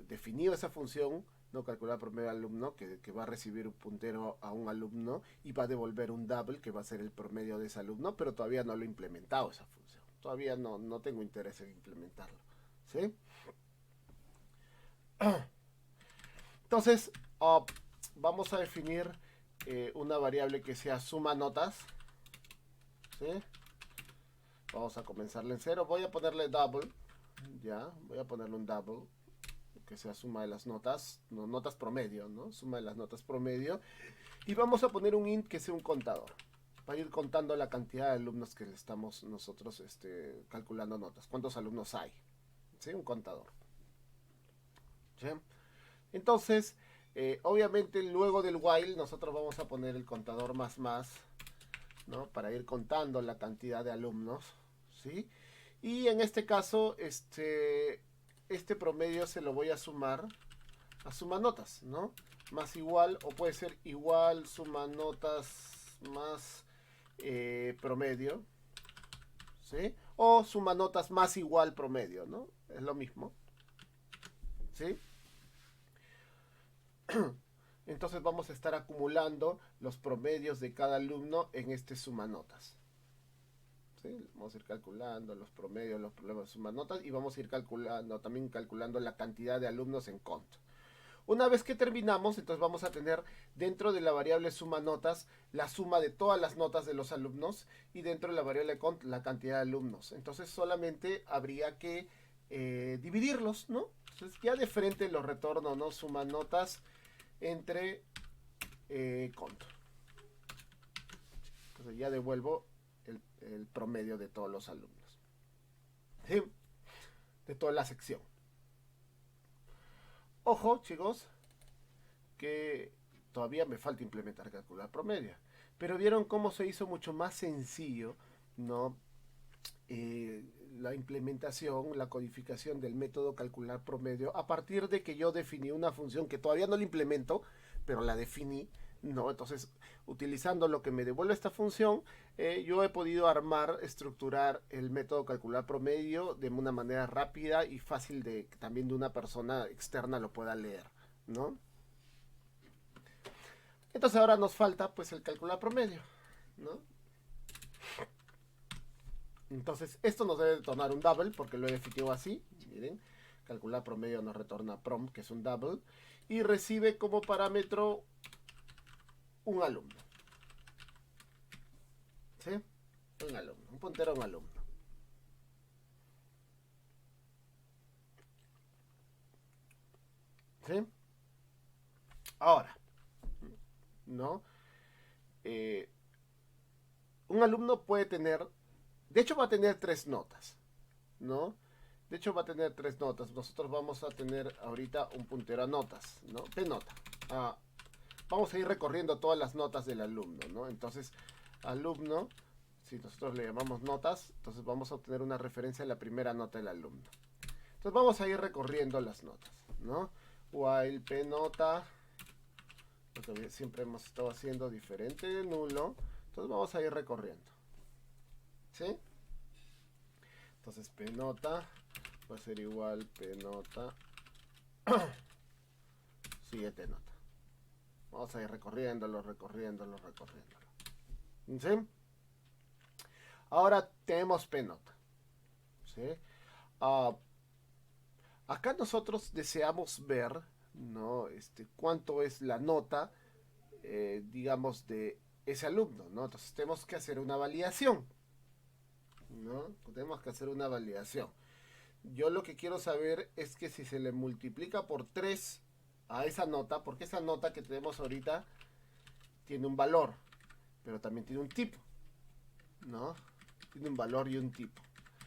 Definido esa función, no calcular promedio de alumno, que va a recibir un puntero a un alumno y va a devolver un double que va a ser el promedio de ese alumno, pero todavía no lo he implementado esa función. Todavía no tengo interés en implementarlo, ¿sí? Entonces, vamos a definir una variable que sea suma notas, ¿sí? Vamos a comenzarle en 0. Voy a ponerle double. Ya, voy a ponerle un double. Que sea suma de las notas. No, notas promedio, ¿no? Suma de las notas promedio. Y vamos a poner un int que sea un contador. Para ir contando la cantidad de alumnos que le estamos nosotros calculando notas. ¿Cuántos alumnos hay? ¿Sí? Un contador. ¿Sí? Entonces, obviamente luego del while nosotros vamos a poner el contador más, ¿no? Para ir contando la cantidad de alumnos, ¿sí? Y en este caso, este promedio se lo voy a sumar a suma notas, ¿no? Más igual, o puede ser igual suma notas más promedio, ¿sí? O suma notas más igual promedio, ¿no? Es lo mismo, ¿sí? Entonces vamos a estar acumulando los promedios de cada alumno en este sumanotas. ¿Sí? Vamos a ir calculando los promedios, los problemas de sumanotas y vamos a ir también calculando la cantidad de alumnos en cont. Una vez que terminamos, entonces vamos a tener dentro de la variable sumanotas la suma de todas las notas de los alumnos y dentro de la variable cont la cantidad de alumnos. Entonces solamente habría que dividirlos, ¿no? Entonces ya de frente los retorno, ¿no? Sumanotas entre cont. Entonces ya devuelvo el promedio de todos los alumnos, ¿sí? De toda la sección. Ojo, chicos, que todavía me falta implementar calcular promedio. Pero vieron cómo se hizo mucho más sencillo, ¿no? La implementación, la codificación del método calcular promedio a partir de que yo definí una función que todavía no la implemento, pero la definí, ¿no? Entonces, utilizando lo que me devuelve esta función, yo he podido estructurar el método calcular promedio de una manera rápida y fácil de que también de una persona externa lo pueda leer, ¿no? Entonces ahora nos falta pues el calcular promedio, ¿no? Entonces esto nos debe retornar un double porque lo he definido así, miren, calcular promedio nos retorna prom, que es un double, y recibe como parámetro un alumno, ¿sí? Un alumno, un puntero a un alumno. ¿Sí? Ahora, ¿no? Un alumno puede tener, de hecho va a tener 3 notas, ¿no? De hecho va a tener 3 notas. Nosotros vamos a tener ahorita un puntero a notas, ¿no? P nota. Vamos a ir recorriendo todas las notas del alumno, ¿no? Entonces, alumno, si nosotros le llamamos notas, entonces vamos a obtener una referencia a la primera nota del alumno. Entonces vamos a ir recorriendo las notas, ¿no? While P nota, lo que siempre hemos estado haciendo diferente de nulo. Entonces vamos a ir recorriendo, ¿sí? Entonces P nota va a ser igual P nota siguiente nota. Vamos a ir recorriéndolo. ¿Sí? Ahora tenemos P nota, ¿sí? Acá nosotros deseamos ver, ¿no? Cuánto es la nota, digamos, de ese alumno, ¿no? Entonces tenemos que hacer una validación, ¿no? Tenemos que hacer una validación. Yo lo que quiero saber es que si se le multiplica por 3 a esa nota, porque esa nota que tenemos ahorita tiene un valor, pero también tiene un tipo, ¿no? Tiene un valor y un tipo.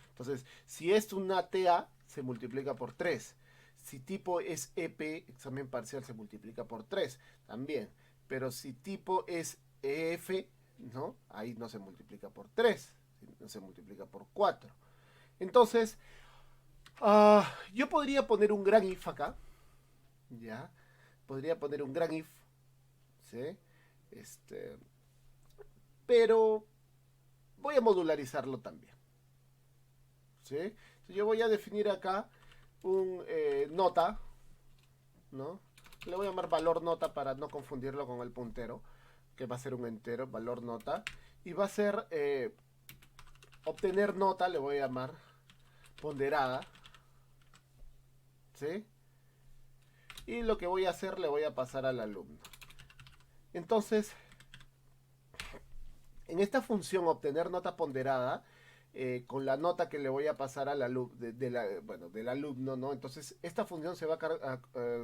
Entonces, si es una TA, se multiplica por 3. Si tipo es EP, examen parcial, se multiplica por 3 también. Pero si tipo es EF, ¿no? Ahí no se multiplica por 3, no se multiplica por 4. Entonces, yo podría poner un gran if acá, ¿ya? Podría poner un gran if, ¿sí? Pero voy a modularizarlo también, ¿sí? Entonces yo voy a definir acá un nota, ¿no? Le voy a llamar valor nota para no confundirlo con el puntero, que va a ser un entero, valor nota. Y va a ser obtener nota, le voy a llamar ponderada, ¿sí? Y lo que voy a hacer, le voy a pasar al alumno. Entonces, en esta función obtener nota ponderada, con la nota que le voy a pasar al bueno, del alumno, ¿no? Entonces, esta función se va a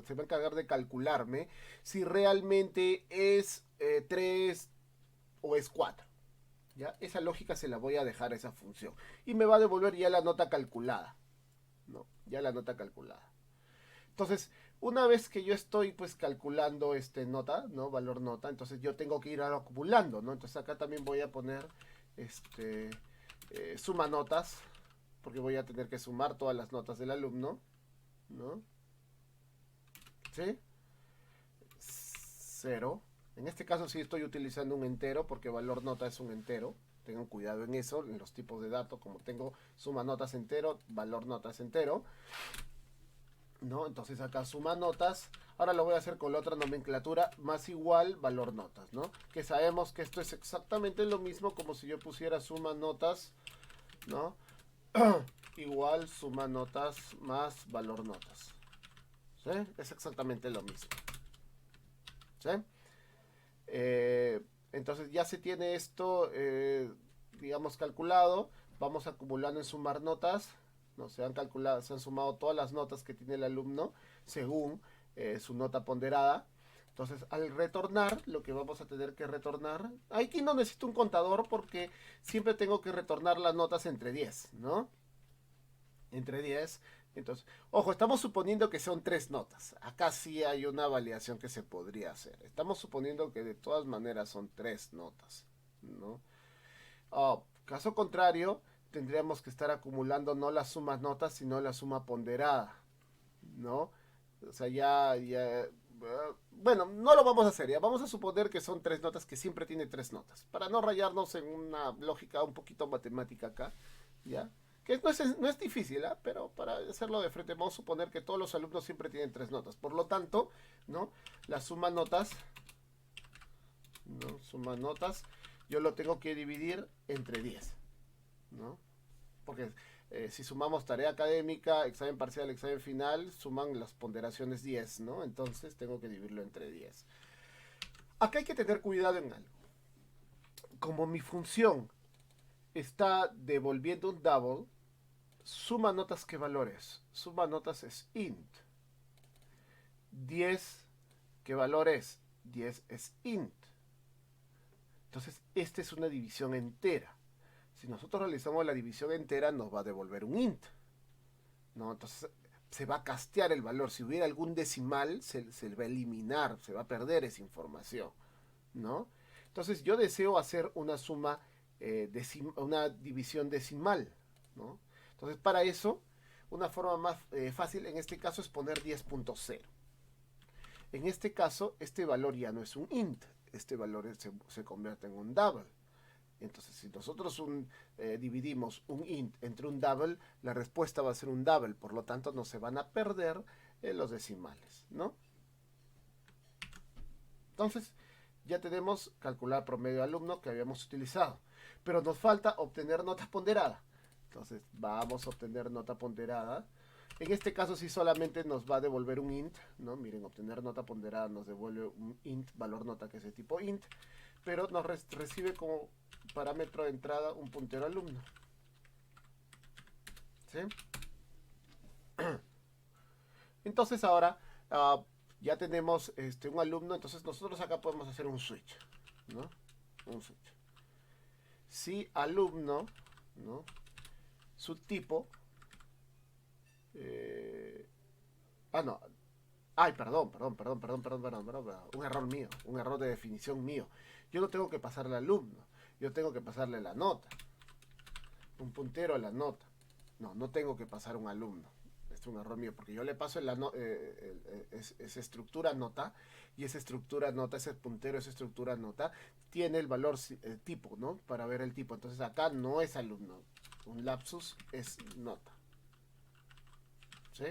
encargar de calcularme si realmente es 3 o es 4. ¿Ya? Esa lógica se la voy a dejar a esa función. Y me va a devolver ya la nota calculada, ¿no? Ya la nota calculada. Entonces, una vez que yo estoy pues calculando nota, ¿no? Valor nota, entonces yo tengo que ir acumulando, ¿no? Entonces acá también voy a poner suma notas, porque voy a tener que sumar todas las notas del alumno, ¿no? ¿Sí? Cero. En este caso sí estoy utilizando un entero, porque valor nota es un entero. Tengan cuidado en eso, en los tipos de datos, como tengo suma notas entero, valor nota es entero, ¿no? Entonces acá suma notas. Ahora lo voy a hacer con la otra nomenclatura, más igual valor notas, ¿no? Que sabemos que esto es exactamente lo mismo como si yo pusiera suma notas, ¿no? Igual suma notas más valor notas. ¿Sí? Es exactamente lo mismo. ¿Sí? Entonces ya se tiene esto, digamos, calculado. Vamos acumulando en sumar notas. ¿No? Se han calculado, se han sumado todas las notas que tiene el alumno según su nota ponderada. Entonces, al retornar, lo que vamos a tener que retornar, aquí no necesito un contador porque siempre tengo que retornar las notas entre 10, ¿no? Entre 10. Entonces, ojo, estamos suponiendo que son 3 notas. Acá sí hay una validación que se podría hacer. Estamos suponiendo que de todas maneras son 3 notas, ¿no? Caso contrario, tendríamos que estar acumulando no la suma notas, sino la suma ponderada, ¿no? O sea, bueno, no lo vamos a hacer, ya vamos a suponer que son 3 notas, que siempre tiene 3 notas, para no rayarnos en una lógica un poquito matemática acá, ¿ya? Que no es difícil, ¿eh? Pero para hacerlo de frente, vamos a suponer que todos los alumnos siempre tienen 3 notas. Por lo tanto, ¿no? La suma notas, ¿no? Suma notas, yo lo tengo que dividir entre 10, ¿no? Porque si sumamos tarea académica, examen parcial, examen final, suman las ponderaciones 10, ¿no? Entonces tengo que dividirlo entre 10. Acá hay que tener cuidado en algo. Como mi función está devolviendo un double, suma notas, ¿qué valores? Suma notas es int. 10, ¿qué valor es? 10 es int. Entonces, esta es una división entera. Si nosotros realizamos la división entera, nos va a devolver un int, ¿no? Entonces, se va a castear el valor. Si hubiera algún decimal, se va a eliminar, se va a perder esa información, ¿no? Entonces, yo deseo hacer una suma, una división decimal, ¿no? Entonces, para eso, una forma más fácil en este caso es poner 10.0. En este caso, este valor ya no es un int, este valor se convierte en un double. Entonces, si nosotros dividimos un int entre un double, la respuesta va a ser un double, por lo tanto no se van a perder los decimales, ¿no? Entonces, ya tenemos calcular promedio de alumno que habíamos utilizado, pero nos falta obtener nota ponderada. Entonces, vamos a obtener nota ponderada. En este caso sí solamente nos va a devolver un int, ¿no? Miren, obtener nota ponderada nos devuelve un int, valor nota que es de tipo int, pero nos recibe como parámetro de entrada un puntero alumno. ¿Sí? Entonces ahora ya tenemos un alumno, entonces nosotros acá podemos hacer un switch, ¿no? Un switch. Si alumno, ¿no? Su tipo, no, ay, perdón, un error mío, un error de definición mío. Yo no tengo que pasarle al alumno, yo tengo que pasarle la nota, un puntero a la nota. No, no tengo que pasar un alumno. Es un error mío, porque yo le paso esa estructura nota, y esa estructura nota, ese puntero, esa estructura nota, tiene el valor tipo, ¿no? Para ver el tipo. Entonces acá no es alumno, un lapsus es nota. ¿Sí?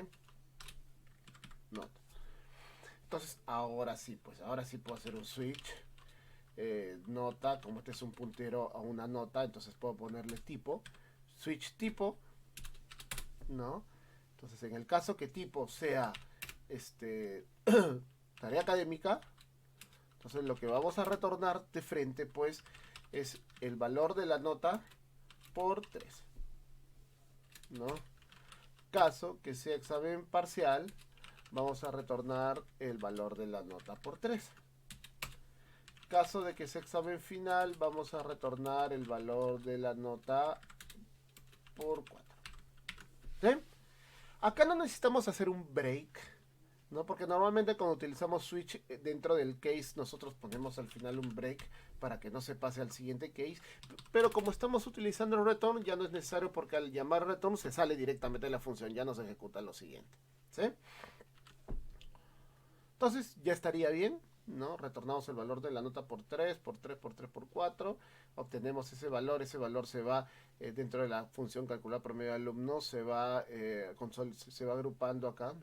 Nota. Entonces ahora sí, pues ahora sí puedo hacer un switch. Nota, como este es un puntero a una nota, entonces puedo ponerle tipo, switch tipo, ¿no? Entonces, en el caso que tipo sea tarea académica, entonces lo que vamos a retornar de frente, pues, es el valor de la nota por 3, ¿no? Caso que sea examen parcial, vamos a retornar el valor de la nota por 3. Caso de que sea examen final, vamos a retornar el valor de la nota por 4. ¿Sí? Acá no necesitamos hacer un break, ¿no? Porque normalmente cuando utilizamos switch dentro del case, nosotros ponemos al final un break para que no se pase al siguiente case. Pero como estamos utilizando el return, ya no es necesario, porque al llamar return se sale directamente de la función, ya no se ejecuta lo siguiente. ¿Sí? Entonces ya estaría bien, ¿no? Retornamos el valor de la nota por 3, por 3, por 3, por 4. Obtenemos ese valor se va dentro de la función calcular promedio de alumno, se va agrupando acá,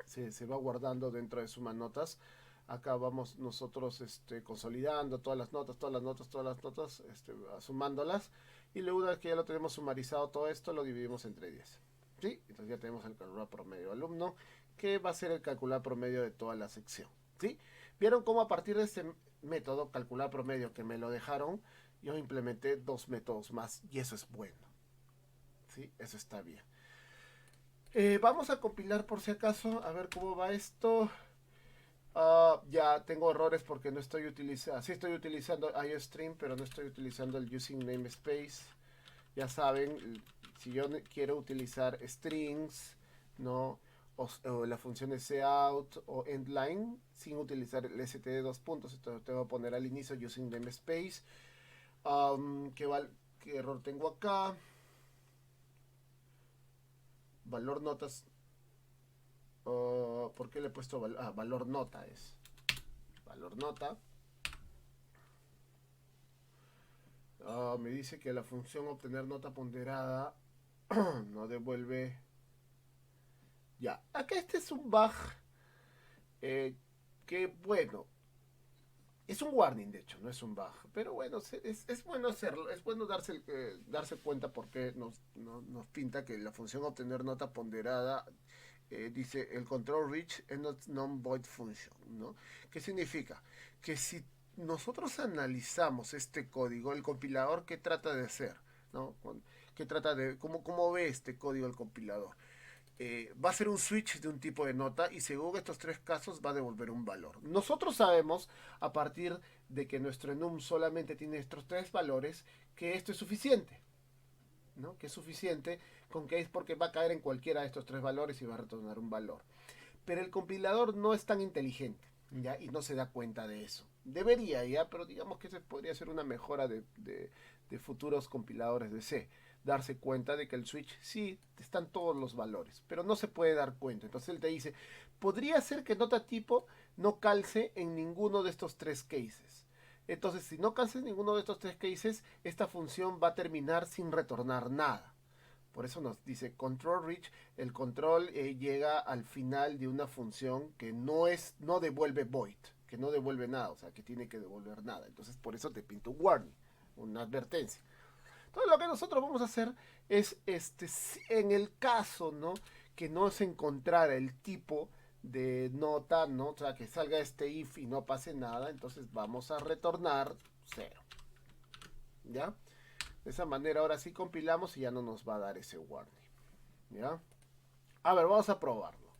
se va guardando dentro de suma notas. Acá vamos nosotros consolidando todas las notas, sumándolas. Y luego, una vez que ya lo tenemos sumarizado todo esto, lo dividimos entre 10. ¿Sí? Entonces ya tenemos el calcular promedio de alumno, que va a ser el calcular promedio de toda la sección. ¿Sí? ¿Vieron cómo a partir de este método, calcular promedio, que me lo dejaron, yo implementé 2 métodos más? Y eso es bueno. ¿Sí? Eso está bien. Vamos a compilar por si acaso, a ver cómo va esto. Ya tengo errores porque no estoy utilizando, sí estoy utilizando IOStream, pero no estoy utilizando el using namespace. Ya saben, si yo quiero utilizar strings, ¿no? O la función cout o endline sin utilizar el std dos puntos, entonces tengo que poner al inicio using namespace. ¿Qué error tengo acá? Valor notas. ¿Por qué le he puesto valor nota? Es valor nota. Me dice que la función obtener nota ponderada no devuelve. Ya, acá este es un bug que bueno, es un warning de hecho, no es un bug, pero bueno, es bueno hacerlo, es bueno darse cuenta porque nos pinta que la función obtener nota ponderada dice el control reach es not non-void function, ¿no? ¿Qué significa? Que si nosotros analizamos este código, el compilador, ¿qué trata de hacer? ¿No? ¿Qué trata de, cómo ve este código el compilador? Va a ser un switch de un tipo de nota y según estos 3 casos va a devolver un valor. Nosotros sabemos, a partir de que nuestro enum solamente tiene estos 3 valores, que esto es suficiente, ¿no? Que es suficiente con que es porque va a caer en cualquiera de estos 3 valores y va a retornar un valor. Pero el compilador no es tan inteligente, ¿ya? Y no se da cuenta de eso. Debería, ¿ya? Pero digamos que esa podría ser una mejora de futuros compiladores de C. Darse cuenta de que el switch sí están todos los valores, pero no se puede dar cuenta. Entonces él te dice, podría ser que nota tipo no calce en ninguno de estos 3 cases. Entonces, si no calce en ninguno de estos 3 cases, esta función va a terminar sin retornar nada. Por eso nos dice control reach. El control llega al final de una función que no devuelve void, que no devuelve nada, o sea, que tiene que devolver nada. Entonces, por eso te pinto un warning, una advertencia. Entonces, lo que nosotros vamos a hacer es, en el caso, ¿no? Que no se encontrara el tipo de nota, ¿no? O sea, que salga este if y no pase nada, entonces vamos a retornar 0. ¿Ya? De esa manera ahora sí compilamos y ya no nos va a dar ese warning. ¿Ya? A ver, vamos a probarlo.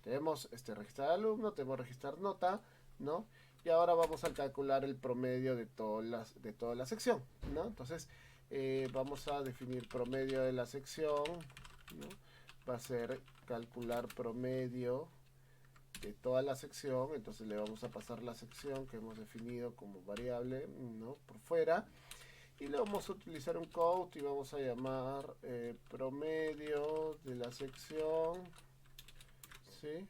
Tenemos registrar alumno, tenemos registrar nota, ¿no? Y ahora vamos a calcular el promedio de toda la sección, ¿no? Entonces, vamos a definir promedio de la sección, ¿no? Va a ser calcular promedio de toda la sección. Entonces le vamos a pasar la sección que hemos definido como variable, ¿no? Por fuera. Y le vamos a utilizar un count y vamos a llamar promedio de la sección, ¿sí?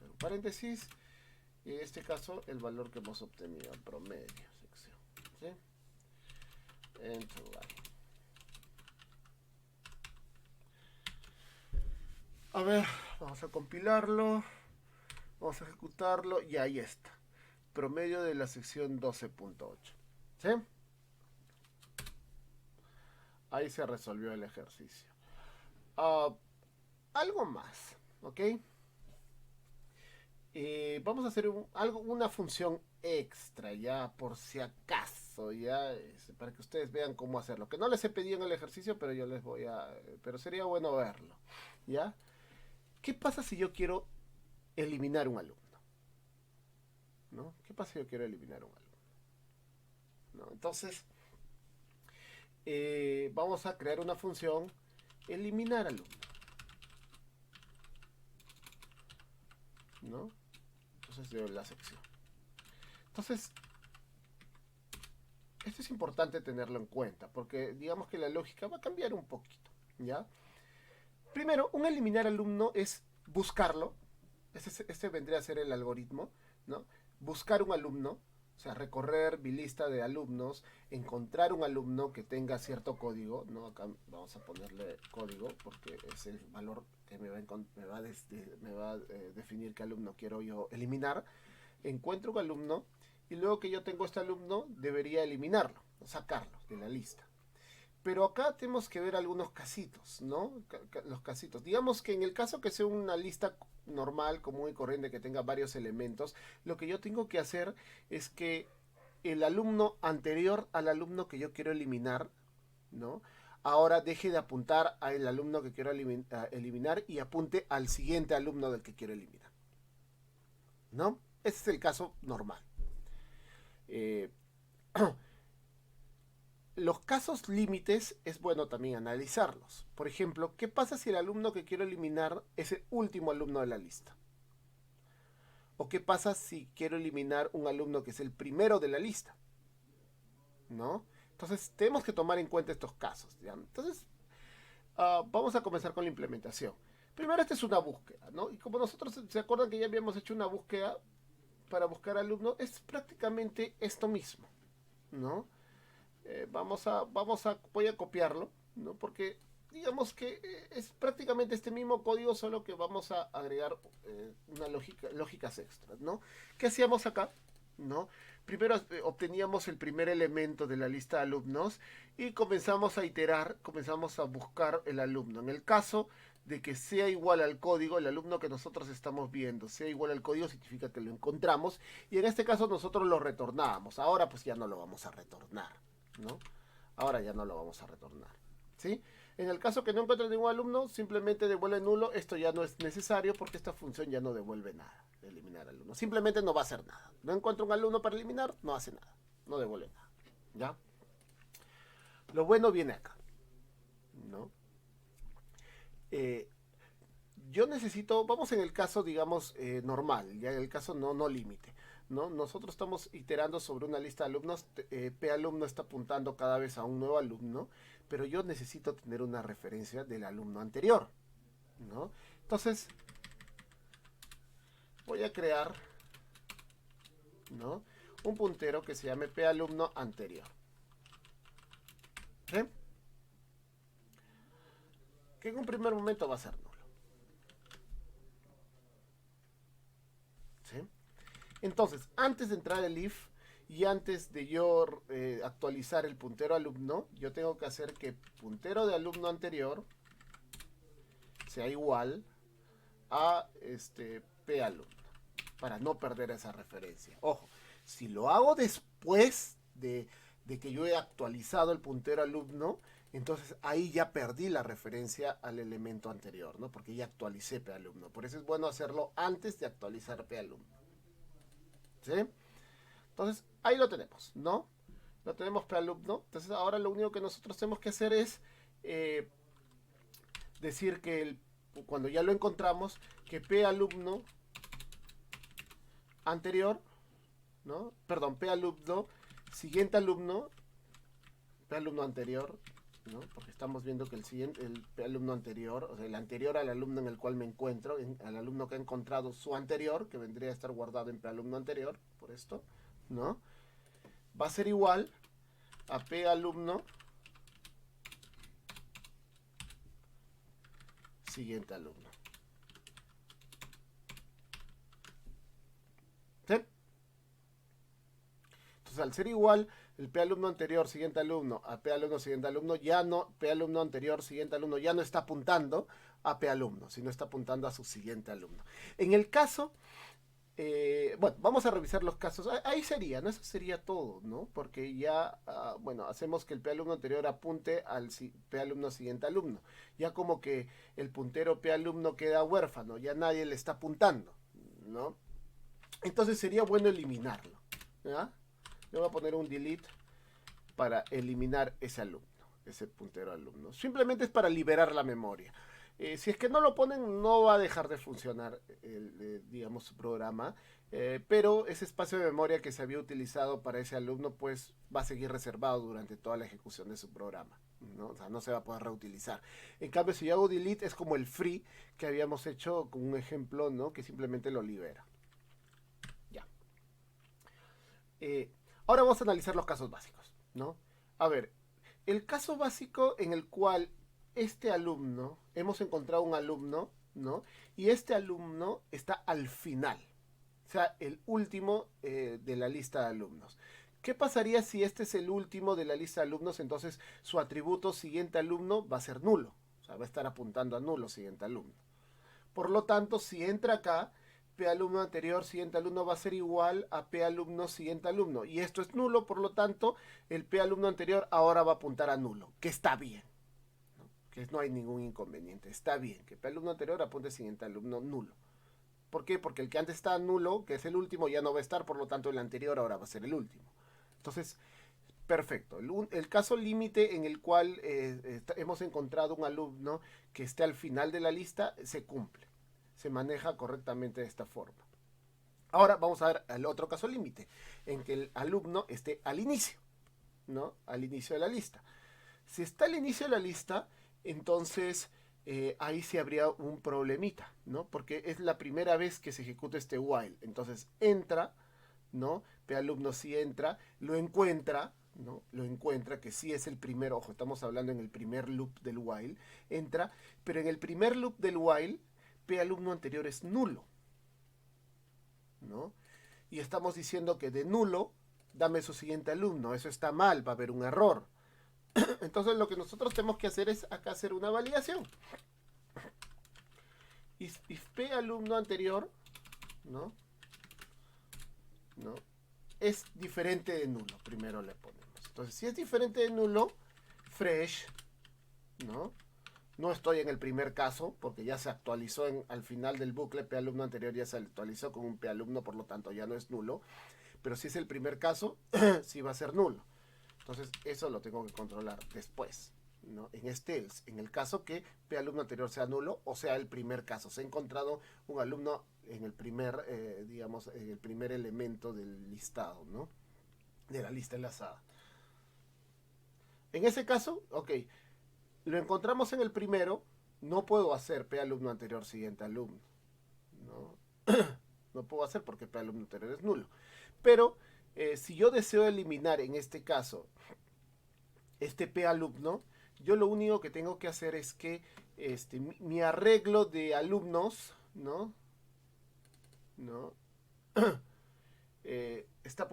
Un paréntesis, y en este caso el valor que hemos obtenido, promedio sección, ¿sí? Enter. A ver, vamos a compilarlo, vamos a ejecutarlo y ahí está, promedio de la sección 12.8, ¿sí? Ahí se resolvió el ejercicio. Algo más, ¿ok? Vamos a hacer una función extra ya por si acaso. paso ya para que ustedes vean cómo hacerlo. Que no les he pedido en el ejercicio, pero yo les voy a... Pero sería bueno verlo, ¿ya? ¿Qué pasa si yo quiero eliminar un alumno? ¿No? ¿Qué pasa si yo quiero eliminar un alumno? ¿No? Entonces, vamos a crear una función eliminar alumno, ¿no? Entonces, de la sección. Entonces, esto es importante tenerlo en cuenta, porque digamos que la lógica va a cambiar un poquito, ¿ya? Primero, un eliminar alumno es buscarlo. Este vendría a ser el algoritmo, ¿no? Buscar un alumno, o sea, recorrer mi lista de alumnos, encontrar un alumno que tenga cierto código, ¿no? Acá vamos a ponerle código porque es el valor que me va a definir qué alumno quiero yo eliminar. Encuentro un alumno y luego que yo tengo este alumno debería eliminarlo, sacarlo de la lista. Pero acá tenemos que ver algunos casitos, ¿no? Los casitos. Digamos que en el caso que sea una lista normal, común y corriente, que tenga varios elementos, lo que yo tengo que hacer es que el alumno anterior al alumno que yo quiero eliminar, ¿no? Ahora deje de apuntar al alumno que quiero eliminar y apunte al siguiente alumno del que quiero eliminar, ¿no? Ese es el caso normal. Eh, Los casos límites es bueno también analizarlos. Por ejemplo, ¿qué pasa si el alumno que quiero eliminar es el último alumno de la lista? ¿O qué pasa si quiero eliminar un alumno que es el primero de la lista? ¿No? Entonces, tenemos que tomar en cuenta estos casos, ¿ya? Entonces, vamos a comenzar con la implementación. Primero, esta es una búsqueda, ¿no? Y como nosotros, ¿se acuerdan que ya habíamos hecho una búsqueda para buscar alumnos? Es prácticamente esto mismo, ¿no? Voy a copiarlo, ¿no? Porque digamos que es prácticamente este mismo código, solo que vamos a agregar lógicas extras, ¿no? ¿Qué hacíamos acá? ¿No? Primero obteníamos el primer elemento de la lista de alumnos y comenzamos a iterar, comenzamos a buscar el alumno. En el caso de que sea igual al código, el alumno que nosotros estamos viendo sea igual al código, significa que lo encontramos y en este caso nosotros lo retornábamos. Ahora pues ya no lo vamos a retornar, ¿no? Ahora ya no lo vamos a retornar, ¿sí? En el caso que no encuentre ningún alumno, simplemente devuelve nulo. Esto ya no es necesario porque esta función ya no devuelve nada de eliminar alumno. Simplemente no va a hacer nada. No encuentro un alumno para eliminar, no hace nada. No devuelve nada, ¿ya? Lo bueno viene acá, ¿no? Yo necesito, vamos en el caso, digamos, normal, ya en el caso no límite, ¿no? Nosotros estamos iterando sobre una lista de alumnos, P alumno está apuntando cada vez a un nuevo alumno, pero yo necesito tener una referencia del alumno anterior, ¿no? Entonces, voy a crear, ¿no? Un puntero que se llame P alumno anterior. ¿Sí? Que en un primer momento va a ser nulo. ¿Sí? Entonces, antes de entrar el if y antes de yo actualizar el puntero alumno, yo tengo que hacer que puntero de alumno anterior sea igual a p alumno, para no perder esa referencia. Ojo, si lo hago después de que yo he actualizado el puntero alumno, entonces ahí ya perdí la referencia al elemento anterior, ¿no? Porque ya actualicé p alumno. Por eso es bueno hacerlo antes de actualizar p alumno. ¿Sí? Entonces, ahí lo tenemos, ¿no? Lo tenemos p alumno. Entonces, ahora lo único que nosotros tenemos que hacer es decir que cuando ya lo encontramos, que p alumno anterior, ¿no? Perdón, p alumno, siguiente alumno, p alumno anterior, ¿no? Porque estamos viendo que el p alumno anterior, o sea, el anterior al alumno en el cual me encuentro, al alumno que ha encontrado su anterior, que vendría a estar guardado en p alumno anterior, por esto, ¿no? Va a ser igual a p alumno siguiente alumno. ¿Sí? Entonces, al ser igual el p alumno anterior siguiente alumno a p alumno siguiente alumno, ya no, p alumno anterior siguiente alumno ya no está apuntando a p alumno, sino está apuntando a su siguiente alumno. En el caso Bueno, vamos a revisar los casos. Ahí sería, ¿no? Eso sería todo, ¿no? Porque ya, bueno, hacemos que el P alumno anterior apunte al P alumno siguiente alumno. Ya como que el puntero P alumno queda huérfano, ya nadie le está apuntando, ¿no? Entonces sería bueno eliminarlo, ¿ya? Le voy a poner un delete para eliminar ese alumno, ese puntero alumno. Simplemente es para liberar la memoria. Si es que no lo ponen, no va a dejar de funcionar, digamos, su programa, pero ese espacio de memoria que se había utilizado para ese alumno, pues va a seguir reservado durante toda la ejecución de su programa, ¿no? O sea, no se va a poder reutilizar. En cambio, si yo hago delete, es como el free que habíamos hecho con un ejemplo, ¿no? Que simplemente lo libera. Ya. Ahora vamos a analizar los casos básicos, ¿no? A ver, el caso básico en el cual este alumno, hemos encontrado un alumno, ¿no? Y este alumno está al final, o sea, el último de la lista de alumnos. ¿Qué pasaría si este es el último de la lista de alumnos? Entonces su atributo siguiente alumno va a ser nulo, o sea, va a estar apuntando a nulo siguiente alumno. Por lo tanto, si entra acá, P alumno anterior siguiente alumno va a ser igual a P alumno siguiente alumno. Y esto es nulo, por lo tanto, el P alumno anterior ahora va a apuntar a nulo, que está bien, ¿no? Que no hay ningún inconveniente. Está bien que P alumno anterior apunte siguiente alumno nulo. ¿Por qué? Porque el que antes está nulo, que es el último, ya no va a estar, por lo tanto el anterior ahora va a ser el último. Entonces, perfecto. El caso límite en el cual hemos encontrado un alumno que esté al final de la lista se cumple. Se maneja correctamente de esta forma. Ahora vamos a ver el otro caso límite, en que el alumno esté al inicio, ¿no? Al inicio de la lista. Si está al inicio de la lista, entonces ahí sí habría un problemita, ¿no? Porque es la primera vez que se ejecuta este while. Entonces entra, ¿no? P alumno sí entra, lo encuentra, ¿no? Lo encuentra, que sí es el primer, ojo, estamos hablando en el primer loop del while, entra, pero en el primer loop del while, P alumno anterior es nulo, ¿no? Y estamos diciendo que de nulo, dame su siguiente alumno, eso está mal, va a haber un error. Entonces lo que nosotros tenemos que hacer es acá hacer una validación. If P alumno anterior, ¿no? ¿No? Es diferente de nulo, primero le ponemos. Entonces, si es diferente de nulo, fresh, ¿no? No estoy en el primer caso, porque ya se actualizó al final del bucle, P alumno anterior ya se actualizó con un P alumno, por lo tanto ya no es nulo. Pero si es el primer caso, sí va a ser nulo. Entonces, eso lo tengo que controlar después, ¿no? En este else, en el caso que P alumno anterior sea nulo, o sea el primer caso. Se ha encontrado un alumno en el primer, digamos, en el primer elemento del listado, ¿no? De la lista enlazada. En ese caso, ok, lo encontramos en el primero, no puedo hacer P alumno anterior siguiente alumno, ¿no? No puedo hacer porque P alumno anterior es nulo. Pero si yo deseo eliminar en este caso este P alumno, yo lo único que tengo que hacer es que mi arreglo de alumnos, ¿no? ¿No?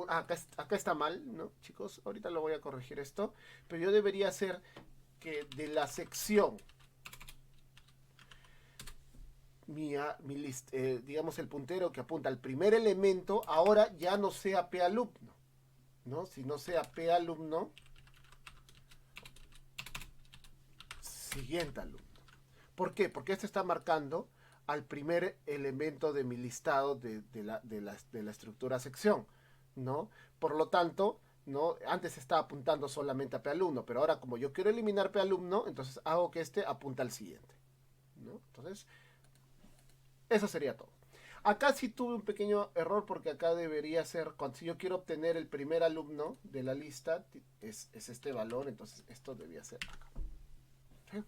Acá está mal, ¿no? Chicos, ahorita lo voy a corregir esto, pero yo debería hacer que de la sección digamos el puntero que apunta al primer elemento, ahora ya no sea P alumno, ¿no? Sino sea P alumno siguiente alumno. ¿Por qué? Porque esto está marcando al primer elemento de mi listado de la estructura sección, ¿no? Por lo tanto, ¿no? Antes estaba apuntando solamente a P alumno, pero ahora como yo quiero eliminar P alumno, entonces hago que este apunta al siguiente, ¿no? Entonces, eso sería todo. Acá sí tuve un pequeño error porque acá debería ser, si yo quiero obtener el primer alumno de la lista, es este valor, entonces esto debía ser acá. ¿Sí?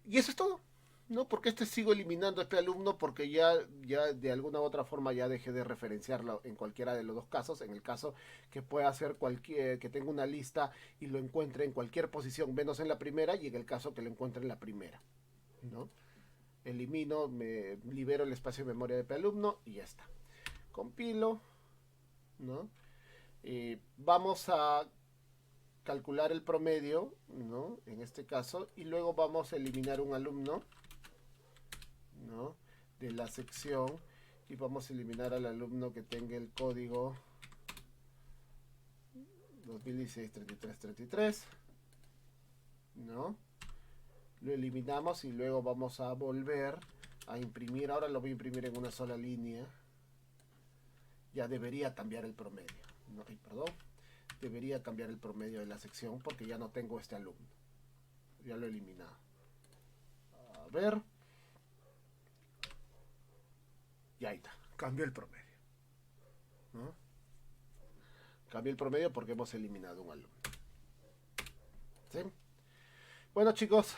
Y eso es todo, ¿no? Porque sigo eliminando a este alumno porque ya de alguna u otra forma ya dejé de referenciarlo en cualquiera de los dos casos. En el caso que pueda hacer que tenga una lista y lo encuentre en cualquier posición, menos en la primera, y en el caso que lo encuentre en la primera, ¿no? Elimino, me libero el espacio de memoria de P alumno y ya está. Compilo, ¿no? Vamos a calcular el promedio, ¿no? En este caso, y luego vamos a eliminar un alumno, ¿no? de la sección y vamos a eliminar al alumno que tenga el código 2016-3333, ¿no? Lo eliminamos y luego vamos a volver a imprimir. Ahora lo voy a imprimir en una sola línea. Ya debería cambiar el promedio. No, perdón. Debería cambiar el promedio de la sección porque ya no tengo este alumno. Ya lo he eliminado. A ver. Y ahí está. Cambió el promedio, ¿no? Cambió el promedio porque hemos eliminado un alumno. ¿Sí? Bueno, chicos,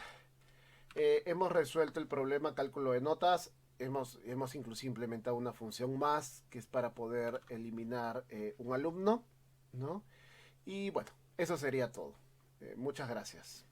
hemos resuelto el problema cálculo de notas. Hemos incluso implementado una función más que es para poder eliminar un alumno, ¿no? Y bueno, eso sería todo. Muchas gracias.